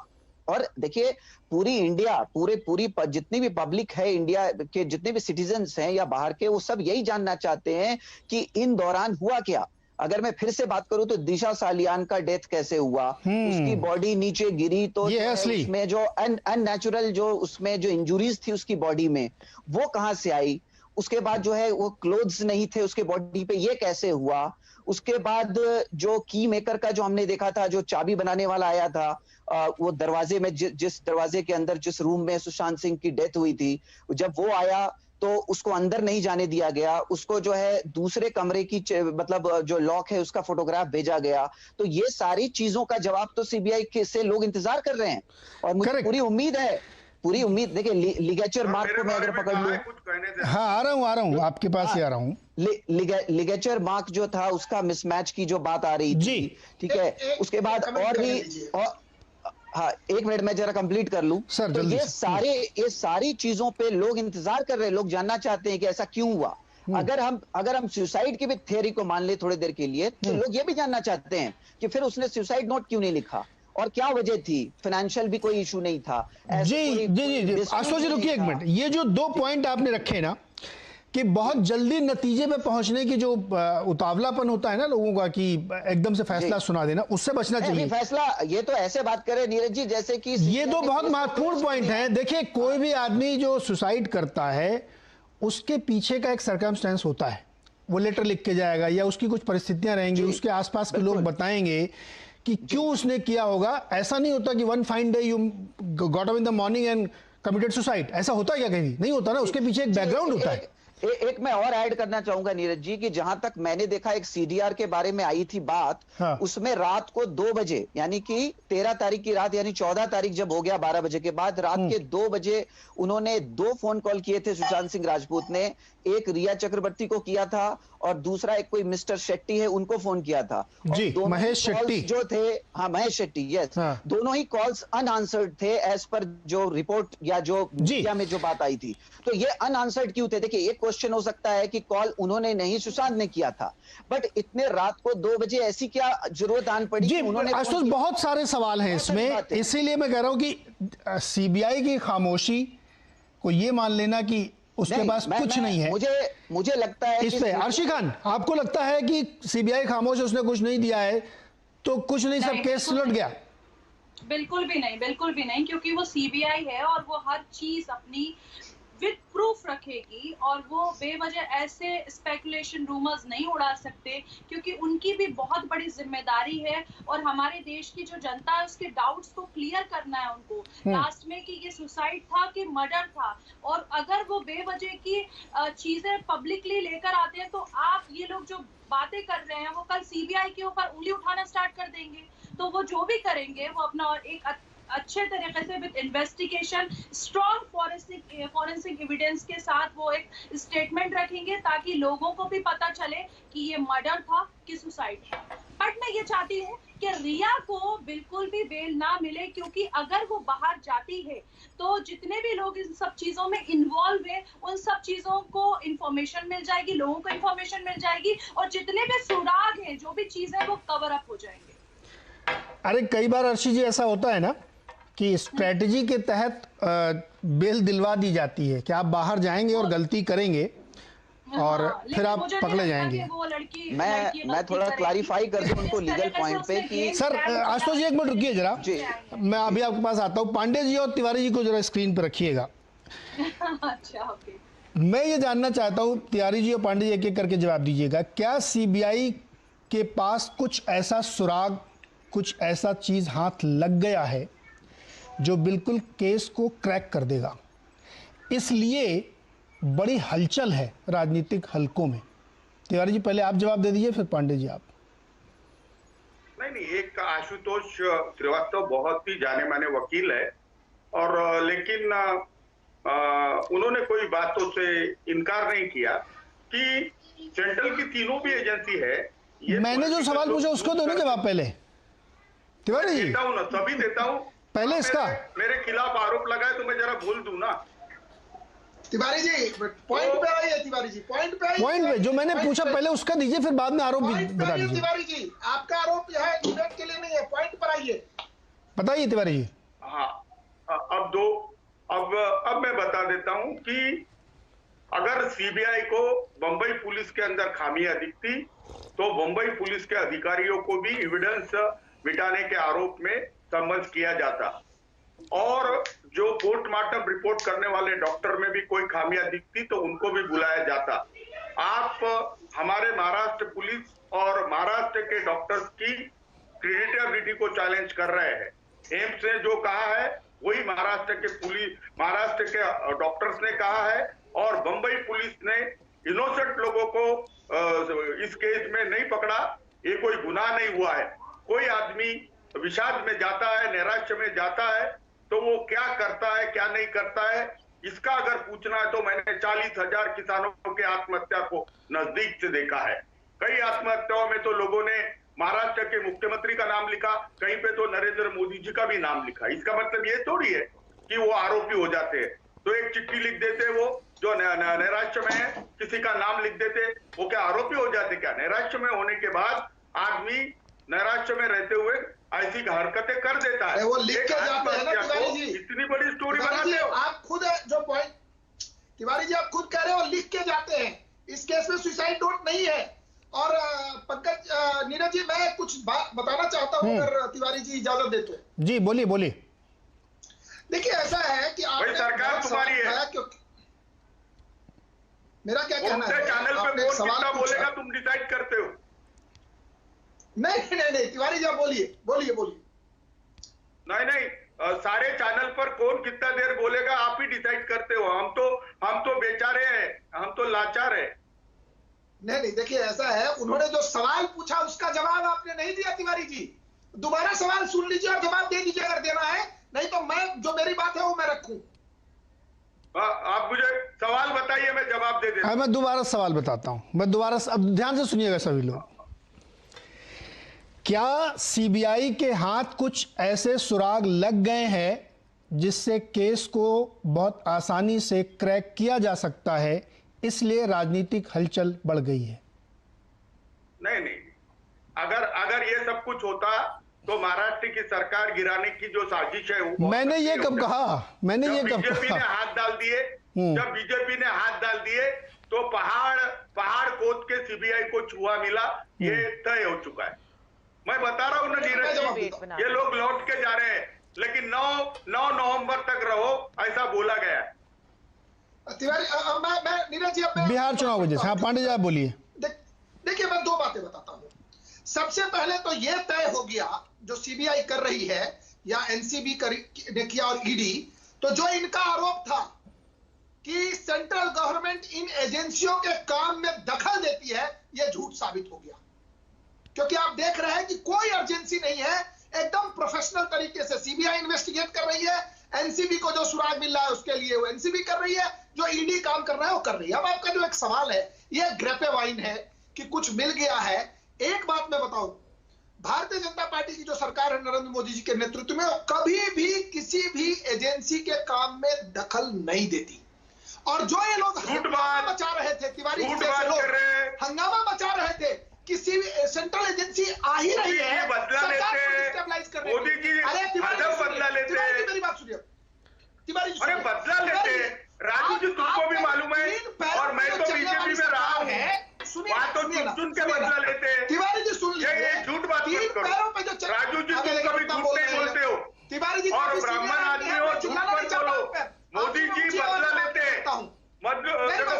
और देखिए पूरी इंडिया, पूरी जितनी भी पब्लिक है इंडिया के, जितने भी सिटीजन्स हैं या बाहर के, वो सब यही जानना चाहते हैं कि इन दौरान हुआ क्या। अगर मैं फिर से बात करूं तो दिशा सालियान का डेथ कैसे हुआ, उसकी बॉडी नीचे गिरी तो उसमें जो अननेचुरल जो उसमें जो इंजुरीज थी उसकी बॉडी में, वो कहां से आई। उसके बाद जो है वो क्लोथ्स नहीं थे उसके बॉडी पे, ये कैसे हुआ। उसके बाद जो की मेकर का जो हमने देखा था, जो चाबी बनाने वाला आया था, वो दरवाजे में जिस दरवाजे के अंदर जिस रूम में सुशांत सिंह की डेथ हुई थी, जब वो आया तो उसको अंदर नहीं जाने दिया गया, उसको जो है दूसरे कमरे की मतलब जो लॉक है उसका फोटोग्राफ भेजा गया। तो ये सारी चीजों का जवाब तो सीबीआई से लोग इंतजार कर रहे हैं और मुझे पूरी उम्मीद देखिए लिगेचर मार्क को मैं अगर पकड़ लूं, हाँ आ रहा हूं आपके पास ही आ रहा हूं। लिगेचर मार्क जो था उसका मिसमैच की जो बात आ रही थी, ठीक है, उसके बाद और भी हाँ एक मिनट मैं जरा कंप्लीट कर लूं सर। तो ये सारी चीजों पे लोग इंतजार कर रहे हैं, लोग जानना चाहते हैं कि ऐसा क्यों हुआ। अगर हम सुसाइड की भी थ्योरी को मान ले थोड़ी देर के लिए, तो लोग ये भी जानना चाहते हैं कि फिर उसने सुसाइड नोट क्यों नहीं लिखा और क्या वजह थी। फाइनेंशियल भी कोई इशू नहीं था। जी आशुतोष जी रुकिए एक मिनट। ये जो 2 पॉइंट आपने रखे ना कि बहुत जल्दी नतीजे पे पहुंचने की जो उतावलापन होता है ना लोगों का कि एकदम से फैसला सुना देना, उससे बचना चाहिए। फैसला ये तो ऐसे बात करे नीरज जी जैसे कि ये 2 बहुत महत्वपूर्ण पॉइंट हैं। देखिए कोई भी आदमी जो सुसाइड करता है उसके पीछे का एक सर्कमस्टेंस होता है, वो लेटर लिख के जाएगा या उसकी कुछ परिस्थितियां रहेंगी, उसके आसपास के लोग बताएंगे कि क्यों उसने किया होगा। ऐसा नहीं होता कि one fine day you got up in the morning and committed suicide, ऐसा होता है क्या कहीं? नहीं होता ना, उसके पीछे एक बैकग्राउंड होता है। एक मैं और ऐड करना चाहूंगा नीरज जी कि जहां तक मैंने देखा एक सीडीआर के बारे में आई थी बात, हाँ। उसमें रात को 2 बजे यानी कि 13 तारीख की रात यानी 14 तारीख जब हो गया 12 बजे के बाद, रात के 2 बजे उन्होंने 2 फोन कॉल किए थे सुशांत सिंह राजपूत ने। एक रिया चक्रवर्ती को किया था और दूसरा एक कोई मिस्टर शेट्टी है उनको फोन किया था जी, महेश शेट्टी जो थे, हाँ महेश शेट्टी, यस, दोनों ही कॉल्स अनआंसर्ड थे एज पर जो रिपोर्ट या जो मीडिया में जो बात आई थी। तो ये अनआंसर्ड क्यों थे? देखिए एक क्वेश्चन हो सकता है कि कॉल उन्होंने नहीं सुशांत ने किया था, बट इतने रात को 2 बजे ऐसी क्या जरूरत आन पड़ी? जी आशुतोष बहुत सारे सवाल हैं इसमें, इसीलिए मैं कह रहा हूं कि सीबीआई की खामोशी को ये मान लेना कि उसके पास कुछ नहीं है। मुझे लगता है इस पे अर्शी खान, आपको लगता है कि सीबीआई खामोश है, उसने कुछ नहीं दिया है तो कुछ नहीं, सब केस सुलट गया? बिल्कुल भी नहीं, क्योंकि वो सीबीआई है और वो हर चीज अपनी विद प्रूफ रखेगी और वो बेवजह ऐसे स्पेकुलेशन रूमर्स नहीं उड़ा सकते, क्योंकि उनकी भी बहुत बड़ी जिम्मेदारी है और हमारे देश की जो जनता है उसके डाउट्स को क्लियर करना है उनको लास्ट में कि ये सुसाइड था कि मर्डर था। और अगर वो बेवजह की चीजें पब्लिकली लेकर आते हैं तो आप ये लोग जो बातें कर रहे हैं वो कल सीबीआई के ऊपर उंगली उठाना स्टार्ट कर देंगे। तो वो जो भी करेंगे वो अपना एक अच्छे तरीके से with investigation strong forensic evidence के साथ वो एक स्टेटमेंट रखेंगे ताकि लोगों को भी पता चले कि ये मर्डर था कि सुसाइड है। बट मैं ये चाहती हूँ कि रिया को बिल्कुल भी बेल ना मिले, क्योंकि अगर वो बाहर जाती है तो जितने भी लोग इन सब चीजों में इन्वॉल्व है उन सब चीजों को इंफॉर्मेशन मिल जाएगी, लोगों को इंफॉर्मेशन मिल जाएगी और जितने भी सुराग हैं जो भी चीजें वो कवर अप हो जाएंगे। अरे कई बार अर्शी जी ऐसा होता है ना कि स्ट्रेटजी के तहत बेल दिलवा दी जाती है कि आप बाहर जाएंगे और गलती करेंगे और फिर आप पकड़े जाएंगे। मैं थोड़ा क्लैरिफाई कर दूं उनको लीगल पॉइंट पे कि सर आशुतोष जी एक मिनट रुकिए जरा, मैं अभी आपके पास आता हूं। पांडे जी और तिवारी जी को जरा स्क्रीन पर रखिएगा। अच्छा ओके। मैं ये जानना चाहता हूं, तिवारी जी और पांडे जी एक एक करके जवाब दीजिएगा, क्या सीबीआई के पास कुछ ऐसा सुराग, कुछ ऐसा चीज हाथ लग गया है जो बिल्कुल केस को क्रैक कर देगा? इसलिए बड़ी हलचल है राजनीतिक हलकों में। तिवारी जी पहले आप जवाब दे दीजिए, फिर पांडे जी आप। नहीं, एक आशुतोष श्रीवास्तव बहुत ही जाने माने वकील है, और लेकिन उन्होंने कोई बातों से इनकार नहीं किया कि सेंट्रल की तीनों भी एजेंसी है। मैंने जो सवाल पूछा उसको दो ना जवाब पहले, तिवारी जी। देता हूँ ना, तभी देता हूँ। पहले इसका मेरे खिलाफ आरोप लगाए तो मैं जरा बोल दूं ना। तिवारी जी पॉइंट पे आइए, तिवारी जी पॉइंट पे आइए। पॉइंट पे जो मैंने पूछा पहले उसका दीजिए, फिर बाद में आरोप भी बता दीजिए। तिवारी जी आपका आरोप यह है डिबेट के लिए नहीं है, पॉइंट पर आइए, बताइए तिवारी जी। हाँ, अब मैं बता देता हूं कि अगर सीबीआई को बंबई पुलिस के अंदर खामियां दिखती तो बंबई पुलिस के अधिकारियों को भी एविडेंस मिटाने के आरोप में सम्मत किया जाता, और जो पोस्टमार्टम रिपोर्ट करने वाले डॉक्टर में भी कोई खामियां दिखती तो उनको भी बुलाया जाता। आप हमारे महाराष्ट्र पुलिस और महाराष्ट्र के डॉक्टर्स की क्रेडिटेबिलिटी को चैलेंज कर रहे हैं। एम्स ने जो कहा है वही महाराष्ट्र के डॉक्टर्स ने कहा है, और बंबई पुलिस ने इनोसेंट लोगों को इस केस में नहीं पकड़ा। ये कोई गुनाह नहीं हुआ है। कोई आदमी विषाद में जाता है, नैराश्य में जाता है, तो वो क्या करता है क्या नहीं करता है, इसका अगर पूछना है तो मैंने 40,000 किसानों के आत्महत्या को नजदीक से देखा है। कई आत्महत्याओं में तो लोगों ने महाराष्ट्र के मुख्यमंत्री का नाम लिखा, कहीं पे तो नरेंद्र मोदी जी का भी नाम लिखा। इसका मतलब ये थोड़ी है कि वो आरोपी हो जाते हैं। तो एक चिट्ठी लिख देते वो जो नैराश्य में है, किसी का नाम लिख देते, वो क्या आरोपी हो जाते? क्या नैराश्य में होने के बाद आदमी नैराश्य में रहते हुए ऐसी हरकतें कर देता है? वो लिख के जाते हैं ना तिवारी जी, इतनी बड़ी स्टोरी बनाते हो आप खुद जो पॉइंट तिवारी जी आप खुद कह रहे हो लिख के जाते हैं। इस केस में सुसाइड नोट नहीं है। और पंकज नीरज जी मैं कुछ बात बताना चाहता हूं अगर तिवारी जी इजाजत देते हैं। जी बोलिए बोलिए। देखिए ऐसा है कि आप सरकार तुम्हारी है, क्योंकि मेरा क्या कहना है, चैनल पे कौन कितना बोलेगा तुम डिसाइड करते हो। नहीं तिवारी जी आप बोलिए। नहीं, सारे चैनल पर कौन कितना देर बोलेगा आप ही डिसाइड करते हो। हम तो बेचारे हैं, हम तो लाचार हैं। नहीं देखिए ऐसा है, उन्होंने जो सवाल पूछा उसका जवाब आपने नहीं दिया तिवारी जी। दोबारा सवाल सुन लीजिए और जवाब दे दीजिए अगर देना है, नहीं तो मैं जो मेरी बात है वो मैं रखूं। आप मुझे सवाल बताइए, मैं जवाब दे देता हूं। मैं दोबारा सवाल बताता हूं, मैं दोबारा, अब ध्यान से सुनिएगा सभी लोग। क्या सीबीआई के हाथ कुछ ऐसे सुराग लग गए हैं जिससे केस को बहुत आसानी से क्रैक किया जा सकता है, इसलिए राजनीतिक हलचल बढ़ गई है? नहीं, अगर ये सब कुछ होता तो महाराष्ट्र की सरकार गिराने की जो साजिश है वो मैंने ये कब कहा? बीजेपी ने हाथ डाल दिए, जब बीजेपी ने हाथ डाल दिए तो पहाड़ खोद के सीबीआई को छुआ मिला, ये तय हो चुका है। मैं बता रहा हूं ना नीरज जी, ये लोग लौट के जा रहे हैं, लेकिन 9 नवंबर तक रहो ऐसा बोला गया है। तिवारी मैं नीरज जी बिहार चुनाव वजह से। हाँ पांडे जी आप बोलिए। देखिए मैं दो बातें बताता हूं। सबसे पहले तो यह तय हो गया जो सीबीआई कर रही है या एनसीबी ने किया और ईडी, तो जो इनका आरोप था कि सेंट्रल गवर्नमेंट इन एजेंसियों के काम में दखल देती है, यह झूठ साबित हो गया। क्योंकि आप देख रहे हैं कि कोई अर्जेंसी नहीं है, एकदम प्रोफेशनल तरीके से सीबीआई इन्वेस्टिगेट कर रही है। एनसीबी को जो सुराग मिल रहा है उसके लिए वो एनसीबी कर रही है, जो ईडी काम कर रहा है वो कर रही है। अब आपका जो एक सवाल है ये ग्रेपे वाइन है कि कुछ मिल गया है। एक बात मैं बताऊं, भारतीय जनता पार्टी की जो सरकार है नरेंद्र मोदी जी के नेतृत्व में, वो कभी भी किसी भी एजेंसी के काम में दखल नहीं देती। और जो ये लोग हंगामा मचा रहे थे, तिवारी जी जैसे लोग हंगामा मचा रहे थे, किसी भी सेंट्रल एजेंसी आ ही रही है सरकार को स्टेबलाइज करने के लिए। अरे तिवारी जी मेरी बात सुनिए, तिवारी जी बदला लेते हैं। राजू जी तुमको भी मालूम है, और मैं तो बीजेपी में रहा हूं, बात तो चुन के बदला लेते हैं। तिवारी जी सुन लीजिए, झूठ बात मत करो। राजू जी तुम कभी झूठ नहीं बोलते हो, तिवारी जी और ब्राह्मण आदमी हो, झूठ मत बोलो। मोदी जी बदला लेते हैं,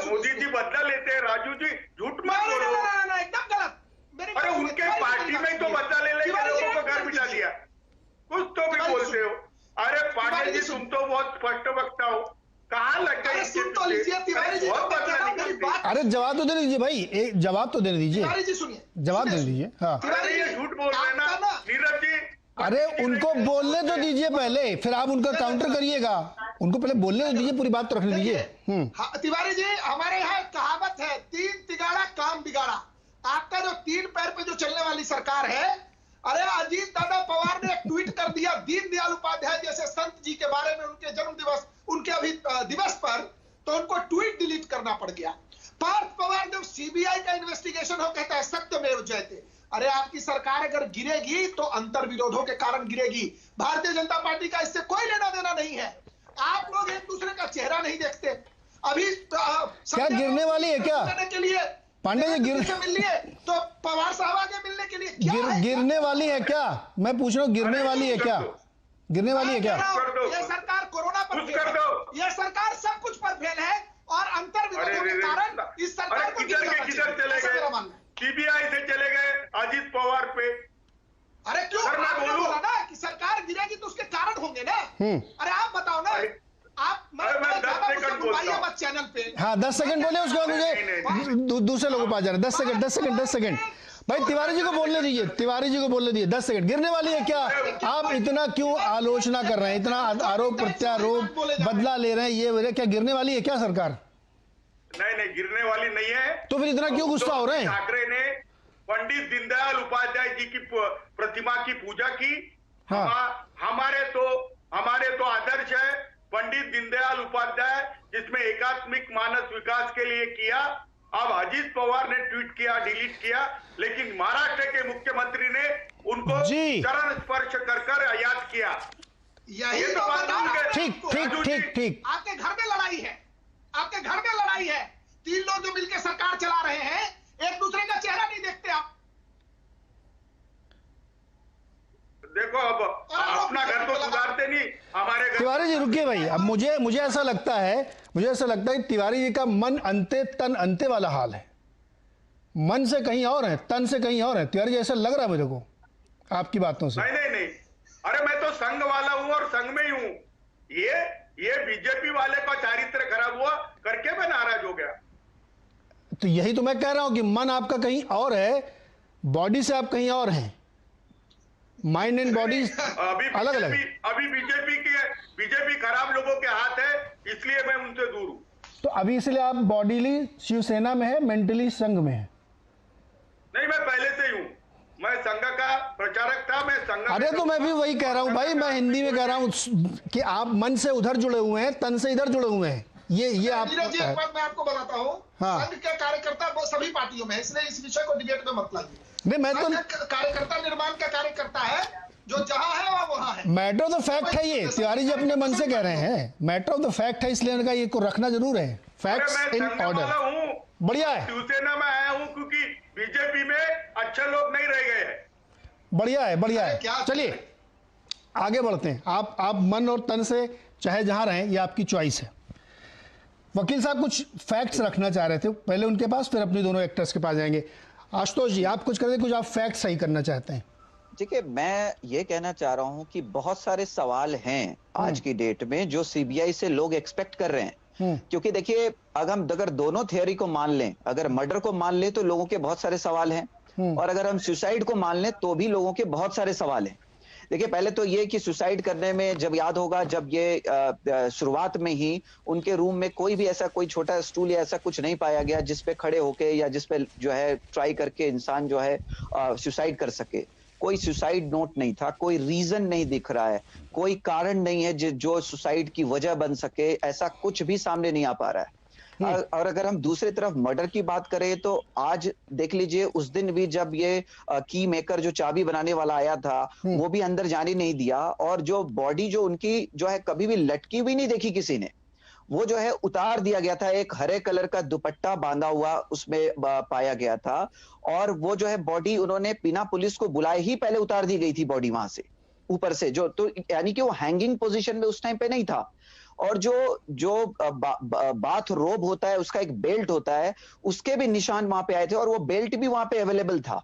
मोदी जी बदला लेते हैं, राजू जी झूठ मत बोलो। एकदम गलत। अरे उनके पार्टी में तो बदला ले लेके लोगों को घर बिठा दिया, कुछ तो भी बोलते हो। अरे पाटिल जी तुम तो बहुत स्पष्ट वक्ता हो, कहाँ लग गई? अरे सुन तो लीजिए तिवारी जी, बहुत मैं कह रहा हूं, मेरी बात अरे जवाब तो देने दीजिए भाई, एक जवाब तो देने दीजिए, तिवारी जी सुनिए, जवाब देने दीजिए। हाँ अरे ये झूठ बोल रहे हैं ना आपका ना- नीरज जी। अरे उनको बोलने तो दीजिए पहले, फिर आप उनका काउंटर करिएगा। उनको पहले बोलने तो दीजिए, पूरी बात तो रखने दीजिए। हाँ, तिवारी जी, हमारे यहाँ एक कहावत है, 3 तिगाड़ा काम बिगाड़ा। आपका जो 3 पैर पे जो चलने वाली सरकार है, अरे अजीत दादा पवार ने एक ट्वीट कर दिया दीनदयाल उपाध्याय जैसे संत जी के बारे में, उनके जन्म दिवस, उनके अभी दिवस पर, तो उनको ट्वीट डिलीट करना पड़ गया। पार्थ पवार जब सीबीआई का इन्वेस्टिगेशन हो, कहता है सत्यमेव जयते। अरे आपकी सरकार अगर गिरेगी तो अंतर विरोधों के कारण गिरेगी। भारतीय जनता पार्टी का इससे कोई लेना देना नहीं है। आप लोग एक दूसरे का चेहरा नहीं देखते। अभी क्या गिरने वाली है क्या के लिए पांडे जी? मिल लिए तो पवार साहब आगे मिलने के लिए क्या है? गिरने वाली है क्या? मैं पूछ रहा हूँ, गिरने वाली है क्या? गिरने वाली है क्या? ये सरकार कोरोना पर फेल है, ये सरकार सब कुछ पर फेल है, और अंतर विरोधों के कारण इस सरकार को किधर के किधर चले गए? सीबीआई से चले गए अजीत पवार पे। अरे क्यों? सर, मैं आपने बोलूं? बोला ना कि सरकार गिरेगी तो उसके कारण होंगे ना। अरे आप बताओ ना। आप मैं 10 सेकंड बोलता हूं। मत चैनल पे। हाँ 10 सेकंड बोले, उसके बाद मुझे दूसरे लोगों के पास जाना। 10 सेकंड भाई, तिवारी जी को बोलने दीजिए, तिवारी जी को बोलने दीजिए। 10 सेकंड। गिरने वाली है क्या? आप इतना क्यों आलोचना कर रहे हैं, इतना आरोप प्रत्यारोप, बदला ले रहे हैं, ये क्या गिरने वाली है क्या सरकार? नहीं, गिरने वाली नहीं है। तो फिर इतना क्यों गुस्सा हो रहे हैं? ठाकरे ने पंडित दीनदयाल उपाध्याय जी की प्रतिमा की पूजा की। हाँ। हमारे तो आदर्श है पंडित दीनदयाल उपाध्याय, जिसमें एकात्मिक मानस विकास के लिए किया। अब अजीत पवार ने ट्वीट किया, डिलीट किया, लेकिन महाराष्ट्र के मुख्यमंत्री ने उनको चरण स्पर्श कर याद किया। यही तो ठीक। आपके घर में लड़ाई है, आपके घर में लड़ाई है। 3 लोग जो मिलकर सरकार चला रहे हैं, एक दूसरे का चेहरा नहीं देखते आप। देखो अब अपना घर तो सुधारते नहीं, हमारे घर। तिवारी जी रुकिए भाई, अब मुझे ऐसा लगता है कि तिवारी जी का मन अंते तन अंते वाला हाल है। मन से कहीं और है, तन से कहीं और है। तिवारी जी ऐसा लग रहा है मुझे को आपकी बातों से। नहीं, अरे मैं तो संघ वाला हूं और संघ में ही हूं। ये बीजेपी वाले का चारित्र खराब हुआ करके मैं नाराज हो गया। तो यही तो मैं कह रहा हूं कि मन आपका कहीं और है, बॉडी से आप कहीं और हैं। माइंड एंड बॉडी अलग अलग। अभी बीजेपी खराब लोगों के हाथ है, इसलिए मैं उनसे दूर हूं। तो अभी इसलिए आप बॉडीली शिवसेना में है, मेंटली संघ में है? नहीं, मैं पहले से ही हूं। मैं संघ का प्रचारक था, मैं संघ। अरे तो मैं भी वही कह रहा हूं भाई, मैं हिंदी में कह रहा हूं कि आप मन से उधर जुड़े हुए हैं, तन से इधर जुड़े हुए हैं। ये आप नीरज जी, एक बात मैं आपको बताता हूं। हाँ। संघ के कार्यकर्ता वो सभी पार्टियों में, इसलिए इस विषय को डिबेट में मत लाइए। नहीं, मैं तो कार्यकर्ता निर्माण का कार्यकर्ता है, जो जहां है वहां है। मैटर ऑफ द फैक्ट है ये। तिवारी जी अपने मन से कह रहे हैं, मैटर ऑफ द फैक्ट है, इसलिए इनका ये को रखना जरूर है। Facts in order. बढ़िया है, शिवसेना में आया हूं क्योंकि बीजेपी में अच्छे लोग नहीं रह गए हैं। बढ़िया है। चलिए आगे बढ़ते हैं। आप मन और तन से चाहे जहां रहें, ये आपकी चॉइस है। वकील साहब कुछ फैक्ट्स रखना चाह रहे थे, पहले उनके पास, फिर अपने दोनों एक्टर्स के पास जाएंगे। आशुतोष जी, आप कुछ करें, कुछ आप फैक्ट सही करना चाहते हैं? देखिए, मैं ये कहना चाह रहा हूं कि बहुत सारे सवाल हैं आज की डेट में जो सीबीआई से लोग एक्सपेक्ट कर रहे हैं। क्योंकि देखिए, अगर दोनों थियोरी को मान लें, अगर मर्डर को मान लें तो लोगों के बहुत सारे सवाल हैं, और अगर हम सुसाइड को मान लें तो भी लोगों के बहुत सारे सवाल हैं। देखिए, पहले तो ये कि सुसाइड करने में, जब याद होगा, जब ये शुरुआत में ही उनके रूम में कोई भी ऐसा कोई छोटा स्टूल या ऐसा कुछ नहीं पाया गया जिस पे खड़े होके या जिस पे जो है ट्राई करके इंसान जो है सुसाइड कर सके। कोई सुसाइड नोट नहीं था, कोई रीजन नहीं दिख रहा है, कोई कारण नहीं है जो सुसाइड की वजह बन सके, ऐसा कुछ भी सामने नहीं आ पा रहा है। और अगर हम दूसरी तरफ मर्डर की बात करें तो आज देख लीजिए, उस दिन भी जब ये की मेकर जो चाबी बनाने वाला आया था, वो भी अंदर जाने नहीं दिया, और जो बॉडी जो उनकी जो है कभी भी लटकी हुई नहीं देखी किसी ने, वो जो है उतार दिया गया था। एक हरे कलर का दुपट्टा बांधा हुआ उसमें पाया गया था, और वो जो है बॉडी उन्होंने बिना पुलिस को बुलाए ही पहले उतार दी गई थी बॉडी वहां से ऊपर से, जो तो यानी कि वो हैंगिंग पोजीशन में उस टाइम पे नहीं था। और जो बाथ रोब होता है, उसका एक बेल्ट होता है, उसके भी निशान वहां पे आए थे, और वो बेल्ट भी वहां पे अवेलेबल था।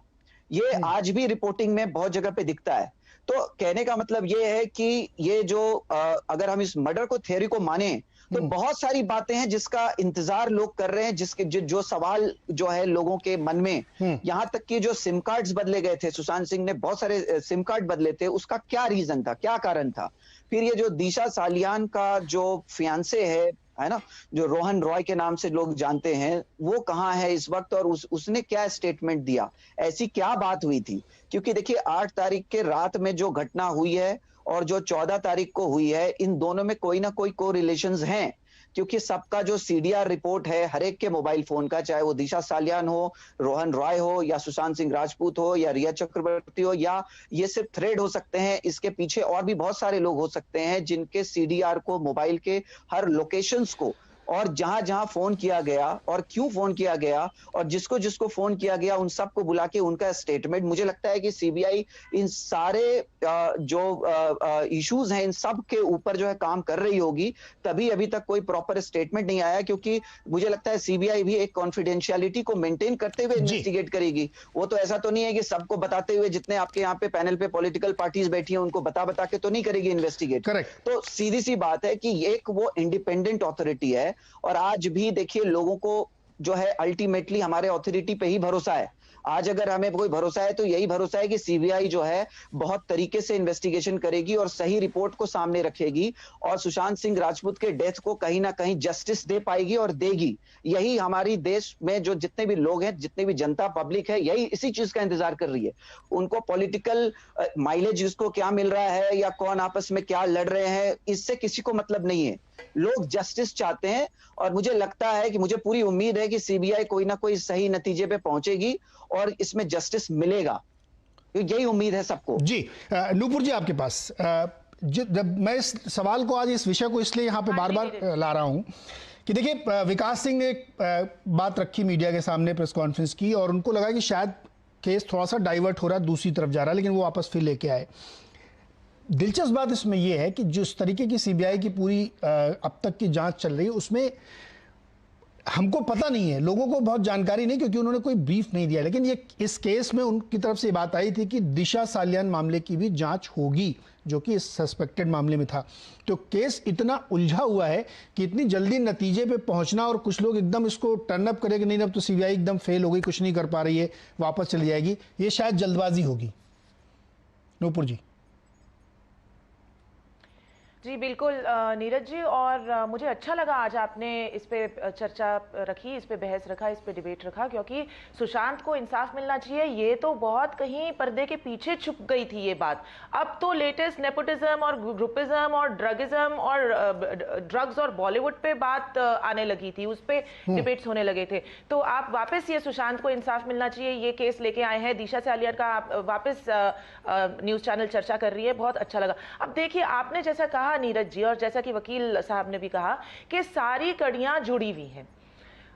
ये आज भी रिपोर्टिंग में बहुत जगह पे दिखता है। तो कहने का मतलब ये है कि ये जो अगर हम इस मर्डर को थ्योरी को माने तो बहुत सारी बातें हैं जिसका इंतजार लोग कर रहे हैं, जिसके जो सवाल जो है लोगों के मन में, यहां तक कि जो सिम कार्ड्स बदले गए थे, सुशांत सिंह ने बहुत सारे सिम कार्ड बदले थे, उसका क्या रीजन था, क्या कारण था। फिर ये जो दिशा सालियान का जो फियांसे है ना, जो रोहन रॉय के नाम से लोग जानते हैं, वो कहाँ है इस वक्त और उसने क्या स्टेटमेंट दिया, ऐसी क्या बात हुई थी। क्योंकि देखिए 8 तारीख के रात में जो घटना हुई है और जो 14 तारीख को हुई है, इन दोनों में कोई ना कोई कोरिलेशंस हैं, क्योंकि सबका जो सीडीआर रिपोर्ट है हर एक के मोबाइल फोन का, चाहे वो दिशा सालियान हो, रोहन रॉय हो, या सुशांत सिंह राजपूत हो, या रिया चक्रवर्ती हो, या ये सिर्फ थ्रेड हो सकते हैं, इसके पीछे और भी बहुत सारे लोग हो सकते हैं जिनके सीडीआर को, मोबाइल के हर लोकेशंस को, और जहां जहां फोन किया गया और क्यों फोन किया गया और जिसको जिसको फोन किया गया, उन सबको बुला के उनका स्टेटमेंट, मुझे लगता है कि सीबीआई इन सारे जो इश्यूज हैं इन सब के ऊपर जो है काम कर रही होगी, तभी अभी तक कोई प्रॉपर स्टेटमेंट नहीं आया। क्योंकि मुझे लगता है सीबीआई भी एक कॉन्फिडेंशियलिटी को मेंटेन करते हुए इन्वेस्टिगेट करेगी। वो तो ऐसा तो नहीं है कि सबको बताते हुए, जितने आपके यहाँ पे पैनल पे पॉलिटिकल पार्टीज बैठी हैं उनको बता के तो नहीं करेगी इन्वेस्टिगेट। तो सीधी सी बात है कि एक वो इंडिपेंडेंट अथॉरिटी है, और आज भी देखिए लोगों को जो है अल्टीमेटली हमारे अथॉरिटी पे ही भरोसा है। आज अगर हमें कोई भरोसा है तो यही भरोसा है कि सीबीआई जो है बहुत तरीके से इन्वेस्टिगेशन करेगी और सही रिपोर्ट को सामने रखेगी, और सुशांत सिंह राजपूत के डेथ को कहीं ना कहीं जस्टिस दे पाएगी और देगी। यही हमारी देश में जो जितने भी लोग हैं, जितने भी जनता पब्लिक है, यही इसी चीज का इंतजार कर रही है। उनको पॉलिटिकल माइलेज इसको क्या मिल रहा है या कौन आपस में क्या लड़ रहे हैं, इससे किसी को मतलब नहीं है। लोग जस्टिस चाहते हैं, और मुझे लगता है कि, मुझे पूरी उम्मीद है कि सीबीआई कोई ना कोई सही नतीजे पे पहुंचेगी और इसमें जस्टिस मिलेगा, यही उम्मीद है सबको। जी नूपुर जी, आपके पास जब मैं इस सवाल को, आज इस विषय को इसलिए यहाँ पे बार बार ला रहा हूँ कि देखिए विकास सिंह ने एक बात रखी मीडिया के सामने, प्रेस कॉन्फ्रेंस की, और उनको लगा कि शायद केस थोड़ा सा डाइवर्ट हो रहा है, दूसरी तरफ जा रहा है, लेकिन वो वापस फिर लेके आए। दिलचस्प बात इसमें यह है कि जिस तरीके की सीबीआई की पूरी अब तक की जांच चल रही है, उसमें हमको पता नहीं है, लोगों को बहुत जानकारी नहीं, क्योंकि उन्होंने कोई ब्रीफ नहीं दिया। लेकिन ये इस केस में उनकी तरफ से बात आई थी कि दिशा सालियान मामले की भी जांच होगी, जो कि इस सस्पेक्टेड मामले में था। तो केस इतना उलझा हुआ है कि इतनी जल्दी नतीजे पे पहुंचना, और कुछ लोग एकदम इसको टर्न अप करेंगे, नहीं अब तो सीबीआई एकदम फेल हो गई, कुछ नहीं कर पा रही है, वापस चली जाएगी, ये शायद जल्दबाजी होगी। नूपुर जी। जी बिल्कुल नीरज जी, और मुझे अच्छा लगा आज आपने इस पे चर्चा रखी, इस पे बहस रखा, इस पे डिबेट रखा, क्योंकि सुशांत को इंसाफ मिलना चाहिए, ये तो बहुत कहीं पर्दे के पीछे छुप गई थी ये बात। अब तो लेटेस्ट नेपोटिज्म और ग्रुपिज्म और ड्रगिज्म और ड्रग्स और बॉलीवुड पे बात आने लगी थी, उस पे डिबेट्स होने लगे थे। तो आप वापस ये सुशांत को इंसाफ मिलना चाहिए ये केस लेके आए हैं, दिशा सालियान का आप वापस न्यूज चैनल चर्चा कर रही है, बहुत अच्छा लगा। अब देखिए आपने जैसा कहा नीरज जी, और जैसा कि वकील साहब ने भी कहा कि सारी कड़ियां जुड़ी हुई हैं।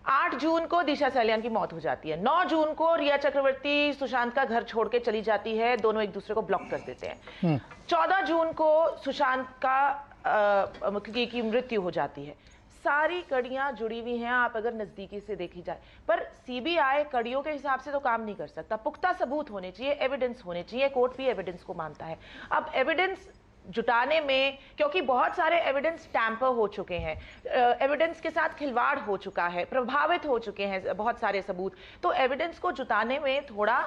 8 जून को दिशा सालियान की मौत हो जाती है, 9 जून को रिया चक्रवर्ती सुशांत का घर छोड़ के चली जाती है, दोनों एक दूसरे को ब्लॉक कर देते हैं। 14 जून को सुशांत की मृत्यु हो जाती है। सारी कड़ियां जुड़ी हुई हैं, आप अगर नजदीकी से देखी जाए, पर सीबीआई कड़ियों के हिसाब से तो काम नहीं कर सकता। पुख्ता सबूत होने चाहिए, एविडेंस होने चाहिए, कोर्ट भी एविडेंस को मानता है। अब एविडेंस जुटाने में, क्योंकि बहुत सारे एविडेंस टैंपर हो चुके हैं, एविडेंस के साथ खिलवाड़ हो चुका है, प्रभावित हो चुके हैं बहुत सारे सबूत, तो एविडेंस को जुटाने में थोड़ा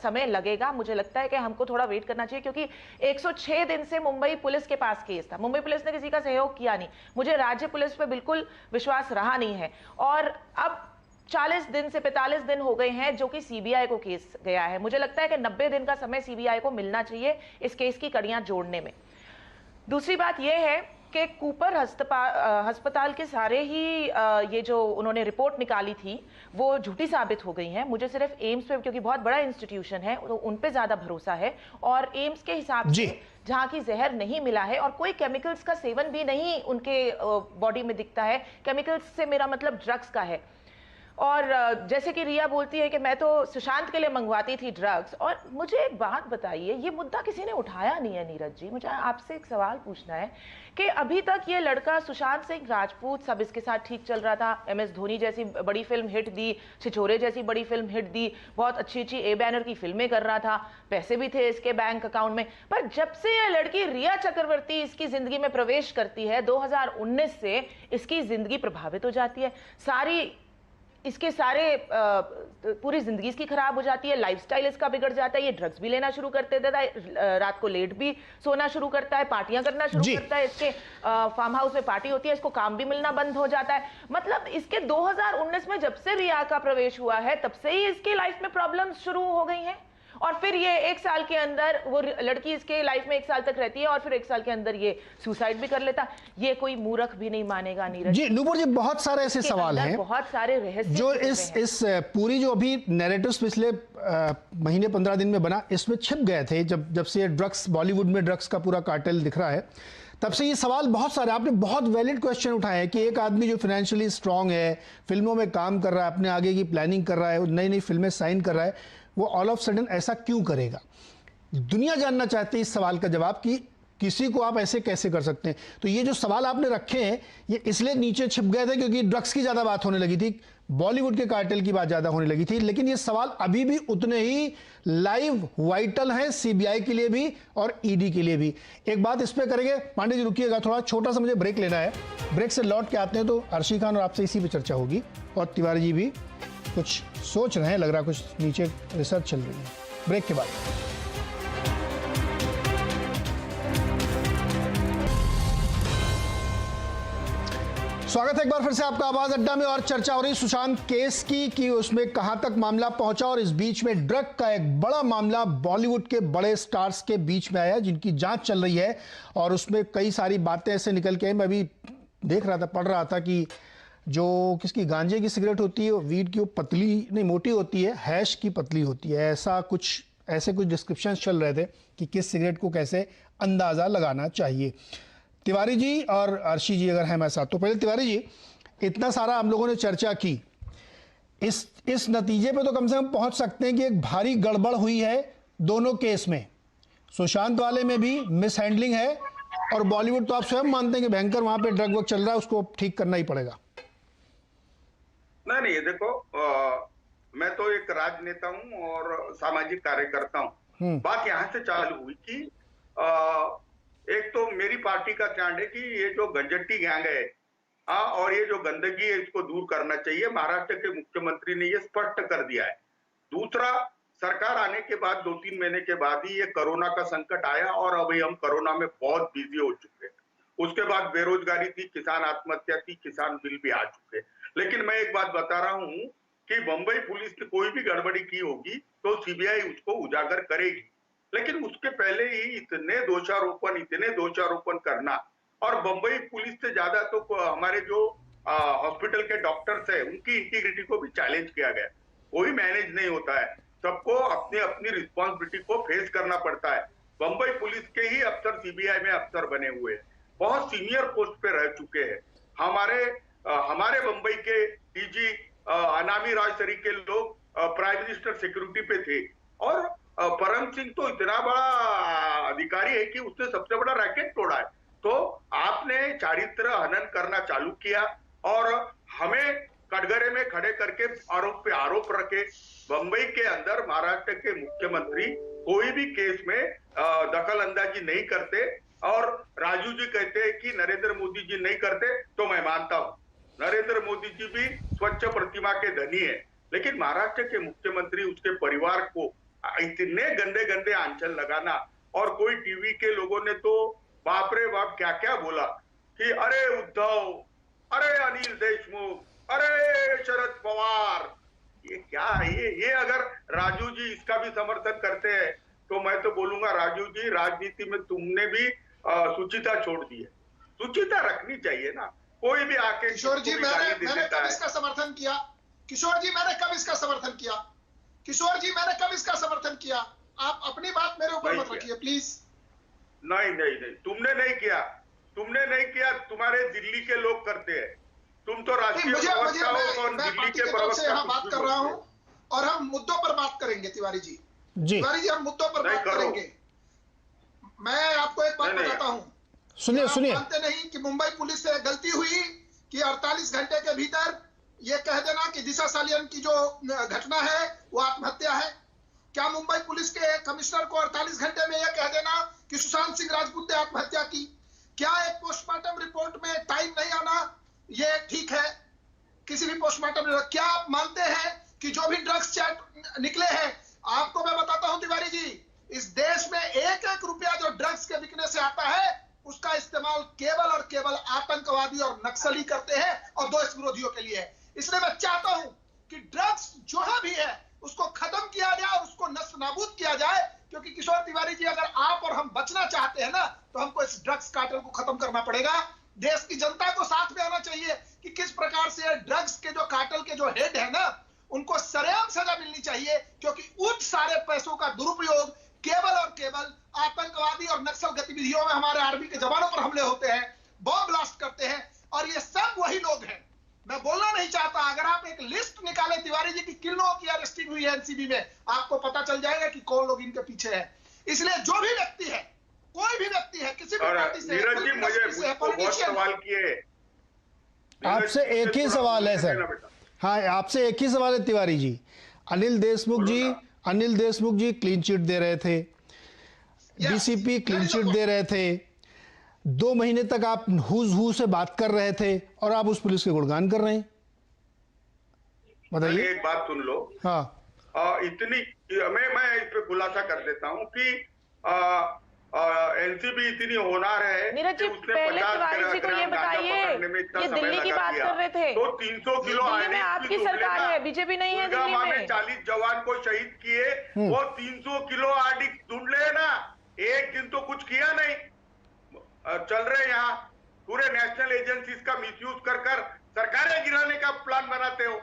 समय लगेगा। मुझे लगता है कि हमको थोड़ा वेट करना चाहिए, क्योंकि 106 दिन से मुंबई पुलिस के पास केस था, मुंबई पुलिस ने किसी का सहयोग किया नहीं, मुझे राज्य पुलिस पे बिल्कुल विश्वास रहा नहीं है, और अब 40 दिन से 45 दिन हो गए हैं जो कि सीबीआई को केस गया है। मुझे लगता है कि 90 दिन का समय सीबीआई को मिलना चाहिए इस केस की कड़ियां जोड़ने में। दूसरी बात यह है कि कूपर अस्पताल के सारे ही ये जो उन्होंने रिपोर्ट निकाली थी वो झूठी साबित हो गई हैं। मुझे सिर्फ एम्स पे, क्योंकि बहुत बड़ा इंस्टीट्यूशन है, तो उन पे ज्यादा भरोसा है, और एम्स के हिसाब से जहाँ की जहर नहीं मिला है और कोई केमिकल्स का सेवन भी नहीं उनके बॉडी में दिखता है। केमिकल्स से मेरा मतलब ड्रग्स का है। और जैसे कि रिया बोलती है कि मैं तो सुशांत के लिए मंगवाती थी ड्रग्स, और मुझे एक बात बताइए, ये मुद्दा किसी ने उठाया नहीं है नीरज जी। मुझे आपसे एक सवाल पूछना है कि अभी तक ये लड़का सुशांत सिंह राजपूत, सब इसके साथ ठीक चल रहा था, MS धोनी जैसी बड़ी फिल्म हिट दी, छिछोरे जैसी बड़ी फिल्म हिट दी, बहुत अच्छी अच्छी A बैनर की फिल्में कर रहा था, पैसे भी थे इसके बैंक अकाउंट में। पर जब से ये लड़की रिया चक्रवर्ती इसकी जिंदगी में प्रवेश करती है 2019 से, इसकी जिंदगी प्रभावित हो जाती है, इसके सारे पूरी जिंदगी इसकी खराब हो जाती है, लाइफस्टाइल इसका बिगड़ जाता है, ये ड्रग्स भी लेना शुरू कर देता है, रात को लेट भी सोना शुरू करता है, पार्टियां करना शुरू करता है, इसके फार्म हाउस में पार्टी होती है, इसको काम भी मिलना बंद हो जाता है। मतलब इसके 2019 में जब से रिया का प्रवेश हुआ है तब से ही इसकी लाइफ में प्रॉब्लम्स शुरू हो गई हैं, और फिर ये 1 साल के अंदर, वो लड़की इसके लाइफ में 1 साल तक रहती है और फिर 1 साल के अंदर ये सुसाइड भी कर लेता। ये कोई मूर्ख भी नहीं मानेगा नीरज जी। नूपुर जी, बहुत सारे ऐसे सवाल हैं, बहुत सारे रहस्य जो इस पूरी जो अभी नैरेटिव्स पिछले महीने 15 दिन में बना, इसमें छिप गए थे। जब से ये ड्रग्स, बॉलीवुड में ड्रग्स का पूरा कार्टेल दिख रहा है, तब से ये सवाल बहुत सारे, आपने बहुत वैलिड क्वेश्चन उठाए हैं कि एक आदमी जो फाइनेंशियली स्ट्रांग है, फिल्मों में काम कर रहा है, अपने आगे की प्लानिंग कर रहा है, नई नई फिल्में साइन कर रहा है, वो ऑल ऑफ सडन ऐसा क्यों करेगा? दुनिया जानना चाहती है इस सवाल का जवाब कि किसी को आप ऐसे कैसे कर सकते हैं। तो ये जो सवाल आपने रखे हैं, ये इसलिए नीचे छिप गए थे क्योंकि ड्रग्स की ज़्यादा बात होने लगी थी, बॉलीवुड के कार्टेल की बात ज़्यादा होने लगी थी, लेकिन ये सवाल अभी भी उतने ही लाइव वाइटल हैं CBI के लिए भी और ED के लिए भी। एक बात इस पर करेंगे, पांडे जी रुकिएगा, थोड़ा छोटा सा मुझे ब्रेक लेना है, ब्रेक से लौट के आते हैं तो अर्शी खान और आपसे इसी पर चर्चा होगी, और तिवारी जी भी कुछ सोच रहे हैं, लग रहा कुछ नीचे रिसर्च चल रही है। ब्रेक के बाद स्वागत है एक बार फिर से आपका आवाज अड्डा में, और चर्चा हो रही सुशांत केस की कि उसमें कहां तक मामला पहुंचा, और इस बीच में ड्रग का एक बड़ा मामला बॉलीवुड के बड़े स्टार्स के बीच में आया जिनकी जांच चल रही है, और उसमें कई सारी बातें ऐसे निकल के आई। मैं अभी देख रहा था, पढ़ रहा था कि जो किसकी गांजे की सिगरेट होती है, वीड की वो पतली नहीं मोटी होती है, हैश की पतली होती है, ऐसे कुछ डिस्क्रिप्शंस चल रहे थे कि किस सिगरेट को कैसे अंदाज़ा लगाना चाहिए। तिवारी जी और अर्शी जी अगर हैं हमारे साथ, तो पहले तिवारी जी, इतना सारा हम लोगों ने चर्चा की, इस नतीजे पे तो कम से कम पहुंच सकते हैं कि एक भारी गड़बड़ हुई है दोनों केस में, सुशांत वाले में भी मिस हैंडलिंग है, और बॉलीवुड तो आप स्वयं मानते हैं कि भयंकर वहां पे ड्रग वर्क चल रहा है, उसको ठीक करना ही पड़ेगा। नहीं, देखो, मैं तो एक राजनेता हूं और सामाजिक कार्यकर्ता हूं। बात यहां से चालू हुई कि एक तो मेरी पार्टी का स्टैंड है कि ये जो गंजट्टी गैंग है और ये जो गंदगी है, इसको दूर करना चाहिए। महाराष्ट्र के मुख्यमंत्री ने ये स्पष्ट कर दिया है। दूसरा, सरकार आने के बाद 2-3 महीने के बाद ही ये कोरोना का संकट आया, और अभी हम कोरोना में बहुत बिजी हो चुके हैं। उसके बाद बेरोजगारी थी, किसान आत्महत्या थी, किसान बिल भी आ चुके। लेकिन मैं एक बात बता रहा हूं कि बंबई पुलिस ने कोई भी गड़बड़ी की होगी तो CBI उसको उजागर करेगी, लेकिन उसके पहले ही इतने दोषारोपण करना, और बंबई पुलिस से ज्यादा तो हमारे जो हॉस्पिटल के डॉक्टर्स है उनकी इंटीग्रिटी को भी चैलेंज किया गया। कोई मैनेज नहीं होता है, सबको अपनी अपनी रिस्पॉन्सिबिलिटी को फेस करना पड़ता है। बंबई पुलिस के ही अफसर CBI में अफसर बने हुए हैं, बहुत सीनियर पोस्ट पे रह चुके हैं। हमारे बंबई के DG अनामी राज सरी के लोग प्राइम मिनिस्टर सिक्योरिटी पे थे, और परम सिंह तो इतना बड़ा अधिकारी है कि उसने सबसे बड़ा रैकेट तोड़ा है। तो आपने चारित्र हनन करना चालू किया और हमें कटघरे में खड़े करके आरोप पे आरोप रखे। बंबई के अंदर महाराष्ट्र के मुख्यमंत्री कोई भी केस में दखल अंदाजी नहीं करते, और राजू जी कहते हैं कि नरेंद्र मोदी जी नहीं करते, तो मैं मानता हूं नरेंद्र मोदी जी भी स्वच्छ प्रतिमा के धनी है, लेकिन महाराष्ट्र के मुख्यमंत्री, उसके परिवार को इतने गंदे गंदे आंचल लगाना, और कोई टीवी के लोगों ने तो बाप रे बाप क्या क्या बोला कि अरे उद्धव, अरे अनिल देशमुख, अरे शरद पवार, ये क्या है? ये अगर राजू जी इसका भी समर्थन करते हैं तो मैं तो बोलूंगा राजू जी, राजनीति में तुमने भी शुचिता छोड़ दी है। शुचिता रखनी चाहिए ना, कोई भी आके। किशोर जी, मैंने कब इसका समर्थन किया? किशोर जी, मैंने कब इसका समर्थन किया? किशोर जी, मैंने कब इसका समर्थन किया? आप अपनी बात मेरे ऊपर मत रखिए प्लीज। नहीं, तुमने नहीं किया, तुम्हारे दिल्ली के लोग करते हैं। तुम तो राष्ट्रीय मुझे प्रवक्ता हो और मैं दिल्ली पार्टी के के तरफ से प्रवक्ता यहाँ बात कर रहा हूँ और हम मुद्दों पर बात करेंगे तिवारी जी। जी तिवारी जी, हम मुद्दों पर नहीं बात करो। करेंगे। मैं आपको एक बात नहीं, बताता हूँ, सुनिए आप सुनिए मानते नहीं कि मुंबई पुलिस से गलती हुई कि 48 घंटे के भीतर ये कह देना कि दिशा सालियन की जो घटना है वो आत्महत्या है? क्या मुंबई पुलिस के कमिश्नर को 48 घंटे में यह कह देना कि सुशांत सिंह राजपूत ने आत्महत्या की? क्या एक पोस्टमार्टम रिपोर्ट में टाइम नहीं आना ये ठीक है? किसी भी पोस्टमार्टम रिपोर्ट, क्या आप मानते हैं कि जो भी ड्रग्स चैट निकले हैं, आपको मैं बताता हूं तिवारी जी, इस देश में एक एक रुपया जो ड्रग्स के बिकने से आता है उसका इस्तेमाल केवल और केवल आतंकवादी और नक्सली करते हैं और देश विरोधियों के लिए है। इसलिए मैं चाहता हूं कि ड्रग्स जो भी है उसको खत्म किया जाए और उसको नष्ट नाबूद किया जाए, क्योंकि किशोर तिवारी जी, अगर आप और हम बचना चाहते हैं ना तो हमको इस ड्रग्स कार्टेल को खत्म करना पड़ेगा। देश की जनता को साथ में आना चाहिए कि किस प्रकार से ड्रग्स के जो कार्टेल के जो हेड है ना उनको सरेआम सजा मिलनी चाहिए, क्योंकि उन सारे पैसों का दुरुपयोग केवल और केवल आतंकवादी और नक्सल गतिविधियों में हमारे आर्मी के जवानों पर हमले होते हैं, बॉम्ब ब्लास्ट करते हैं, और ये सब वही लोग हैं। मैं बोलना नहीं चाहता, अगर आप एक लिस्ट निकालें तिवारी जी की किन लोगों की अरेस्टिंग हुई है एनसीबी में, आपको पता चल जाएगा कि कौन लोग इनके पीछे है। इसलिए जो भी व्यक्ति है, कोई भी व्यक्ति है, किसी भी पार्टी से, नीरज जी, मुझे बहुत सवाल किए। आपसे एक ही सवाल है सर। हाँ, आपसे एक ही सवाल है तिवारी जी। अनिल देशमुख जी क्लीन चिट दे रहे थे, डीसीपी क्लीन चिट दे रहे थे, 2 महीने तक आप हू से बात कर रहे थे और आप उस पुलिस के गुणगान कर रहे हैं, बताइए। एक बात सुन लो। हाँ, इतनी मैं इस पे खुलासा कर देता हूँ कि एनसीबी इतनी होनार है। नीरज जी, पहले तिवारी जी को ये बताइए, ये दिल्ली की बात कर रहे थे, तो 300 किलो दिल्ली में आपकी सरकार है, बीजेपी नहीं है दिल्ली में। 40 जवान को शहीद किए, वो 300 किलो आर्डिक ढूंढ ले ना, एक दिन तो कुछ किया नहीं। चल रहे यहाँ पूरे नेशनल एजेंसीज का मिसयूज कर सरकारें गिराने का प्लान बनाते हो।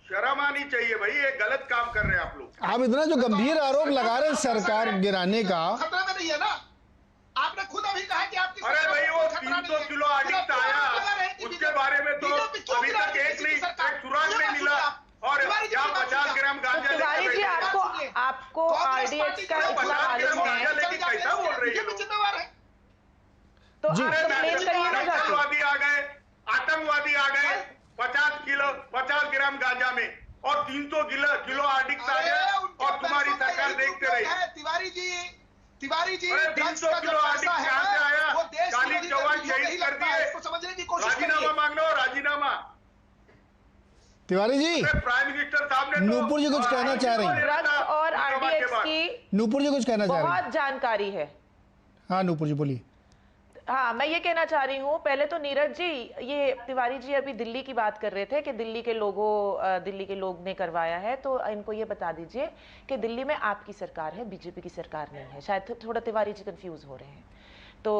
शर्म आनी चाहिए भाई, ये गलत काम कर रहे हैं आप लोग। आप इतना जो गंभीर आरोप लगा रहे हैं सरकार गिराने का, खतरा में नहीं है ना? आपने खुद अभी कहा कि आपकी अरे भाई, वो 300 किलो आडिक्ट आया, उसके बारे में तो अभी तक एक सुराग नहीं मिला। और यहाँ 50 ग्राम गांजा तिवारी जी, आपको आरडीएक्स का इतना मालूम है कैसा बोल रही है? जिम्मेवार है तो आप कंप्लेन करिए ना जाके। आतंकवादी आ गए 50 ग्राम गांजा में, और 300 किलो आडिक्ट आ गए, और तुम्हारी सरकार देखते रही। तिवारी जी, 300 किलो आडिक्ट कहां से आया? 40 जवान शहीद कर दिए, समझने की कोशिश राजीनामा मांग लो, राजीनामा। तिवारी जी, प्राइम मिनिस्टर साहब ने नूपुर जी कुछ कहना चाह रही हैं। ड्रग्स और आरडीएक्स की नूपुर जी कुछ कहना चाह रही हैं। बहुत जानकारी है। हाँ नूपुर जी बोलिए। हाँ, मैं ये कहना चाह रही हूँ, पहले तो नीरज जी, ये तिवारी जी अभी दिल्ली की बात कर रहे थे कि दिल्ली के लोग ने करवाया है, तो इनको ये बता दीजिए कि दिल्ली में आपकी सरकार है, बीजेपी की सरकार नहीं है। शायद थोड़ा तिवारी जी कंफ्यूज हो रहे हैं। तो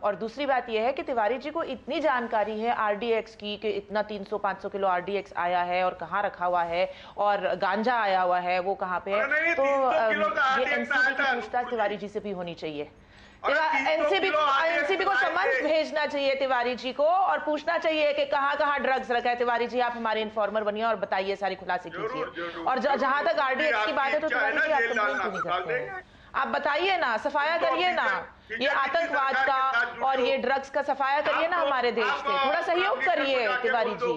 और दूसरी बात यह है कि तिवारी जी को इतनी जानकारी है आरडीएक्स की कि इतना 300-500 किलो आरडीएक्स आया है और कहाँ रखा हुआ है, और गांजा आया हुआ है वो कहाँ पे है। तो ये एनसीबी की पूछताछ तिवारी जी से भी होनी चाहिए। एनसीबी को समन्स भेजना चाहिए तिवारी जी को, और पूछना चाहिए कि कहाँ कहाँ ड्रग्स रखा है। तिवारी जी, आप हमारे इन्फॉर्मर बनिए और बताइए, सारी खुलासे कीजिए। और जहां तक आरडीएक्स की बात है तो तिवारी जी आप कंप्लेन क्यों नहीं करते हैं? आप बताइए ना, सफाया करिए ना ये आतंकवाद का और ये ड्रग्स का, सफाया करिए ना हमारे देश से, थोड़ा सहयोग करिए तिवारी जी।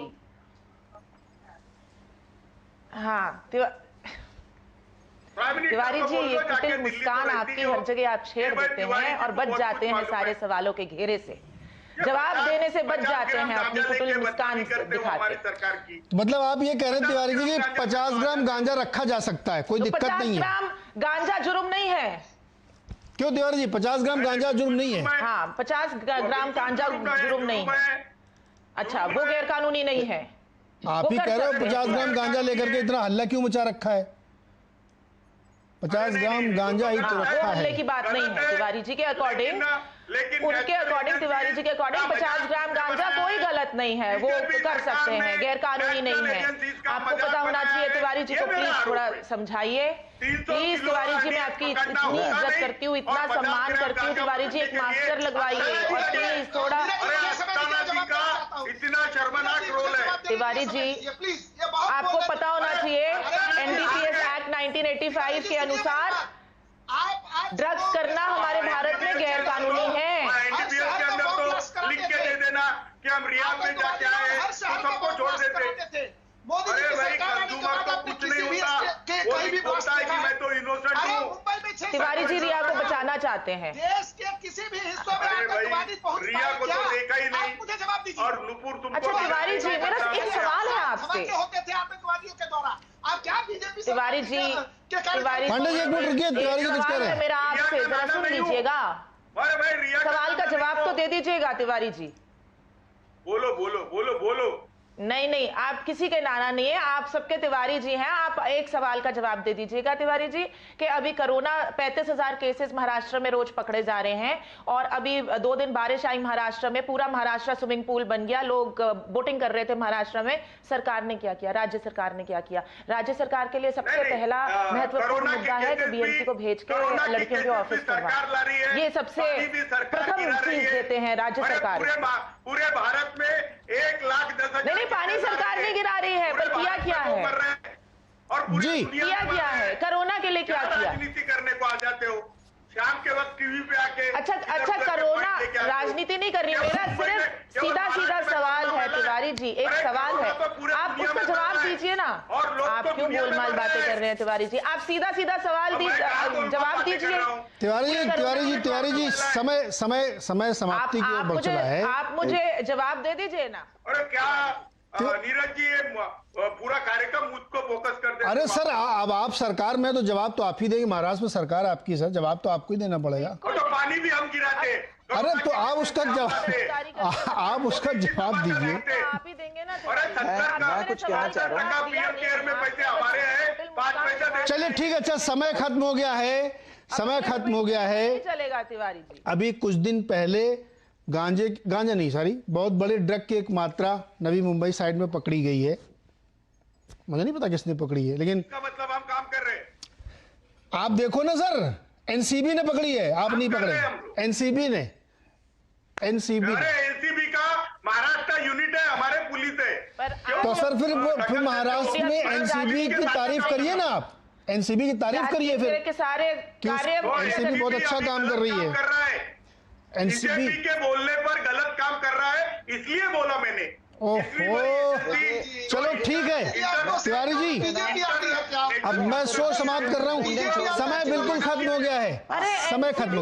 हाँ तिवारी जी, ये कुटिल मुस्कान आपकी हर जगह आप छेड़ देते हैं और बच जाते हैं सारे सवालों के घेरे से, जवाब देने से बच जाते हैं अपनी कुटिल मुस्कान दिखाते। मतलब आप ये कह रहे हैं तिवारी जी कि 50 ग्राम गांजा रखा जा सकता है, कोई दिक्कत नहीं है? 50 ग्राम गांजा जुर्म नहीं है। क्यों तिवारी जी, 50 ग्राम गांजा जुर्म नहीं है? हाँ, 50 ग्राम गांजा जुर्म नहीं है। अच्छा, वो गैर कानूनी नहीं है। आप ही कह रहे हो 50 ग्राम गांजा लेकर के इतना हल्ला क्यों मचा रखा है? 50 ग्राम गांजा ही तो रखा है। हल्ले की बात नहीं है तिवारी जी के अकॉर्डिंग, उनके अकॉर्डिंग, तिवारी जी के अकॉर्डिंग 50 ग्राम गांजा कोई गलत नहीं है, वो कर सकते हैं, गैर कानूनी नहीं है। आपको पता होना चाहिए तिवारी जी को, प्लीज थोड़ा समझाइए प्लीज। तिवारी जी, मैं आपकी इतनी इज्जत करती हूँ, इतना सम्मान करती हूँ, तिवारी जी एक मास्टर लगवाइए और प्लीज थोड़ा। इतना शर्मनाक तिवारी जी, आपको पता होना चाहिए एनडीपीएस एक्ट 1985 के अनुसार ड्रग्स करना हमारे भारत में गैर कानूनी है। एनडीपीएस के अंदर तो लिख के दे देना कि हम रियाद में जाके आए तो सबको छोड़ देते। अरे भाई, कंज्यूमर तो कुछ नहीं होता, वो बोलता है कि मैं तो इनोसेंट हूँ। तिवारी जी रिया को बचाना चाहते हैं। देश के किसी भी हिस्सों में आतंकवादी पहुंच रिया को तो देखा ही नहीं, मुझे जवाब दीजिए। और नुपुर तुमको अच्छा तिवारी जी, मेरा एक सवाल है आपसे। होते थे आतंकवादियों के द्वारा, आप क्या बीजेपी तिवारी जी, तिवारी पांडे जी, एक मिनट रुकिए, तिवारी जी कुछ कह रहे हैं। मेरा आपसे जरा सुन लीजिएगा, अरे भाई रिया सवाल का जवाब तो दे दीजिएगा तिवारी जी। बोलो बोलो बोलो बोलो। नहीं, आप किसी के नाना नहीं है, आप सबके तिवारी जी हैं। आप एक सवाल का जवाब दे दीजिएगा तिवारी जी कि अभी कोरोना 35,000 केसेस महाराष्ट्र में रोज पकड़े जा रहे हैं, और अभी 2 दिन बारिश आई महाराष्ट्र में, पूरा महाराष्ट्र स्विमिंग पूल बन गया, लोग बोटिंग कर रहे थे महाराष्ट्र में। सरकार ने क्या किया, राज्य सरकार ने क्या किया? राज्य सरकार के लिए सबसे पहला महत्वपूर्ण मुद्दा है कि बीएमसी को भेज के लड़कियों के ऑफिस करवाएं। ये सबसे प्रथम चीज देते हैं राज्य सरकार। पूरे भारत में 1,10,000 नहीं, पानी सरकार नहीं गिरा रही है, पर किया क्या है? और जी किया क्या है? कोरोना के लिए क्या किया? राजनीति करने को आ जाते हो शाम के वक्त टीवी पे आके। अच्छा, कोरोना राजनीति नहीं कर रही। मेरा सिर्फ सीधा सवाल है तिवारी जी, एक सवाल है, आप उसका जवाब दीजिए ना। आप क्यों गोलमाल बातें कर रहे हैं तिवारी जी? आप सीधा जवाब दीजिए। तिवारी जी, समय समाप्ति की ओर बढ़ चला है। आप मुझे जवाब दे दीजिए ना। अरे क्या नीरज जी, ये पूरा कार्यक्रम मुझको फोकस कर दे। अरे सर, अब आप सरकार में तो जवाब तो आप ही देंगे, महाराष्ट्र में सरकार आपकी, सर जवाब तो आपको ही देना पड़ेगा। तो पानी भी हम गिराते। अरे तो आप उसका जवाब दीजिए। आप ही देंगे ना। मैं कुछ कहना चाह रहा हूँ। पीएम केयर में पैसे हमारे हैं, 5 पैसा दे। चलिए ठीक है, अच्छा समय खत्म हो गया है, चलेगा तिवारी जी। अभी कुछ दिन पहले गांजा नहीं, सॉरी, बहुत बड़े ड्रग की एक मात्रा नवी मुंबई साइड में पकड़ी गई है। मुझे नहीं पता किसने पकड़ी है, लेकिन इसका मतलब हम काम कर रहे हैं। आप देखो ना सर, एनसीबी ने पकड़ी है, आप नहीं पकड़े। एनसीबी ने एनसीबी का महाराष्ट्र यूनिट है, हमारे पुलिस है। तो सर फिर महाराष्ट्र में एनसीबी की तारीफ करिए ना, आप एनसीबी की तारीफ करिए फिर के सारे कार्य। एनसीबी बहुत अच्छा काम कर रही है। एनसीबी के बोलने पर गलत काम कर रहा है, इसलिए बोला मैंने। ओहो, चलो ठीक है तिवारी जी, अब मैं शो समाप्त कर रहा हूँ। समय बिल्कुल खत्म हो गया है, समय खत्म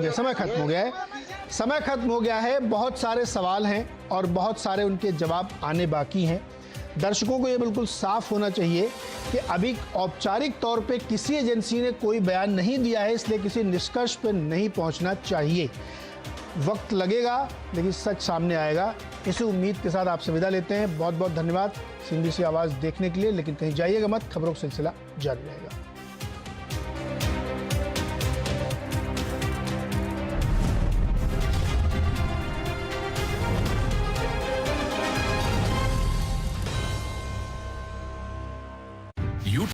हो गया है। बहुत सारे सवाल हैं और बहुत सारे उनके जवाब आने बाकी हैं। दर्शकों को ये बिल्कुल साफ होना चाहिए कि अभी औपचारिक तौर पे किसी एजेंसी ने कोई बयान नहीं दिया है, इसलिए किसी निष्कर्ष पे नहीं पहुंचना चाहिए। वक्त लगेगा लेकिन सच सामने आएगा। इसी उम्मीद के साथ आपसे विदा लेते हैं। बहुत बहुत धन्यवाद CNBC आवाज़ देखने के लिए, लेकिन कहीं जाइएगा मत, खबरों का सिलसिला जारी रहेगा।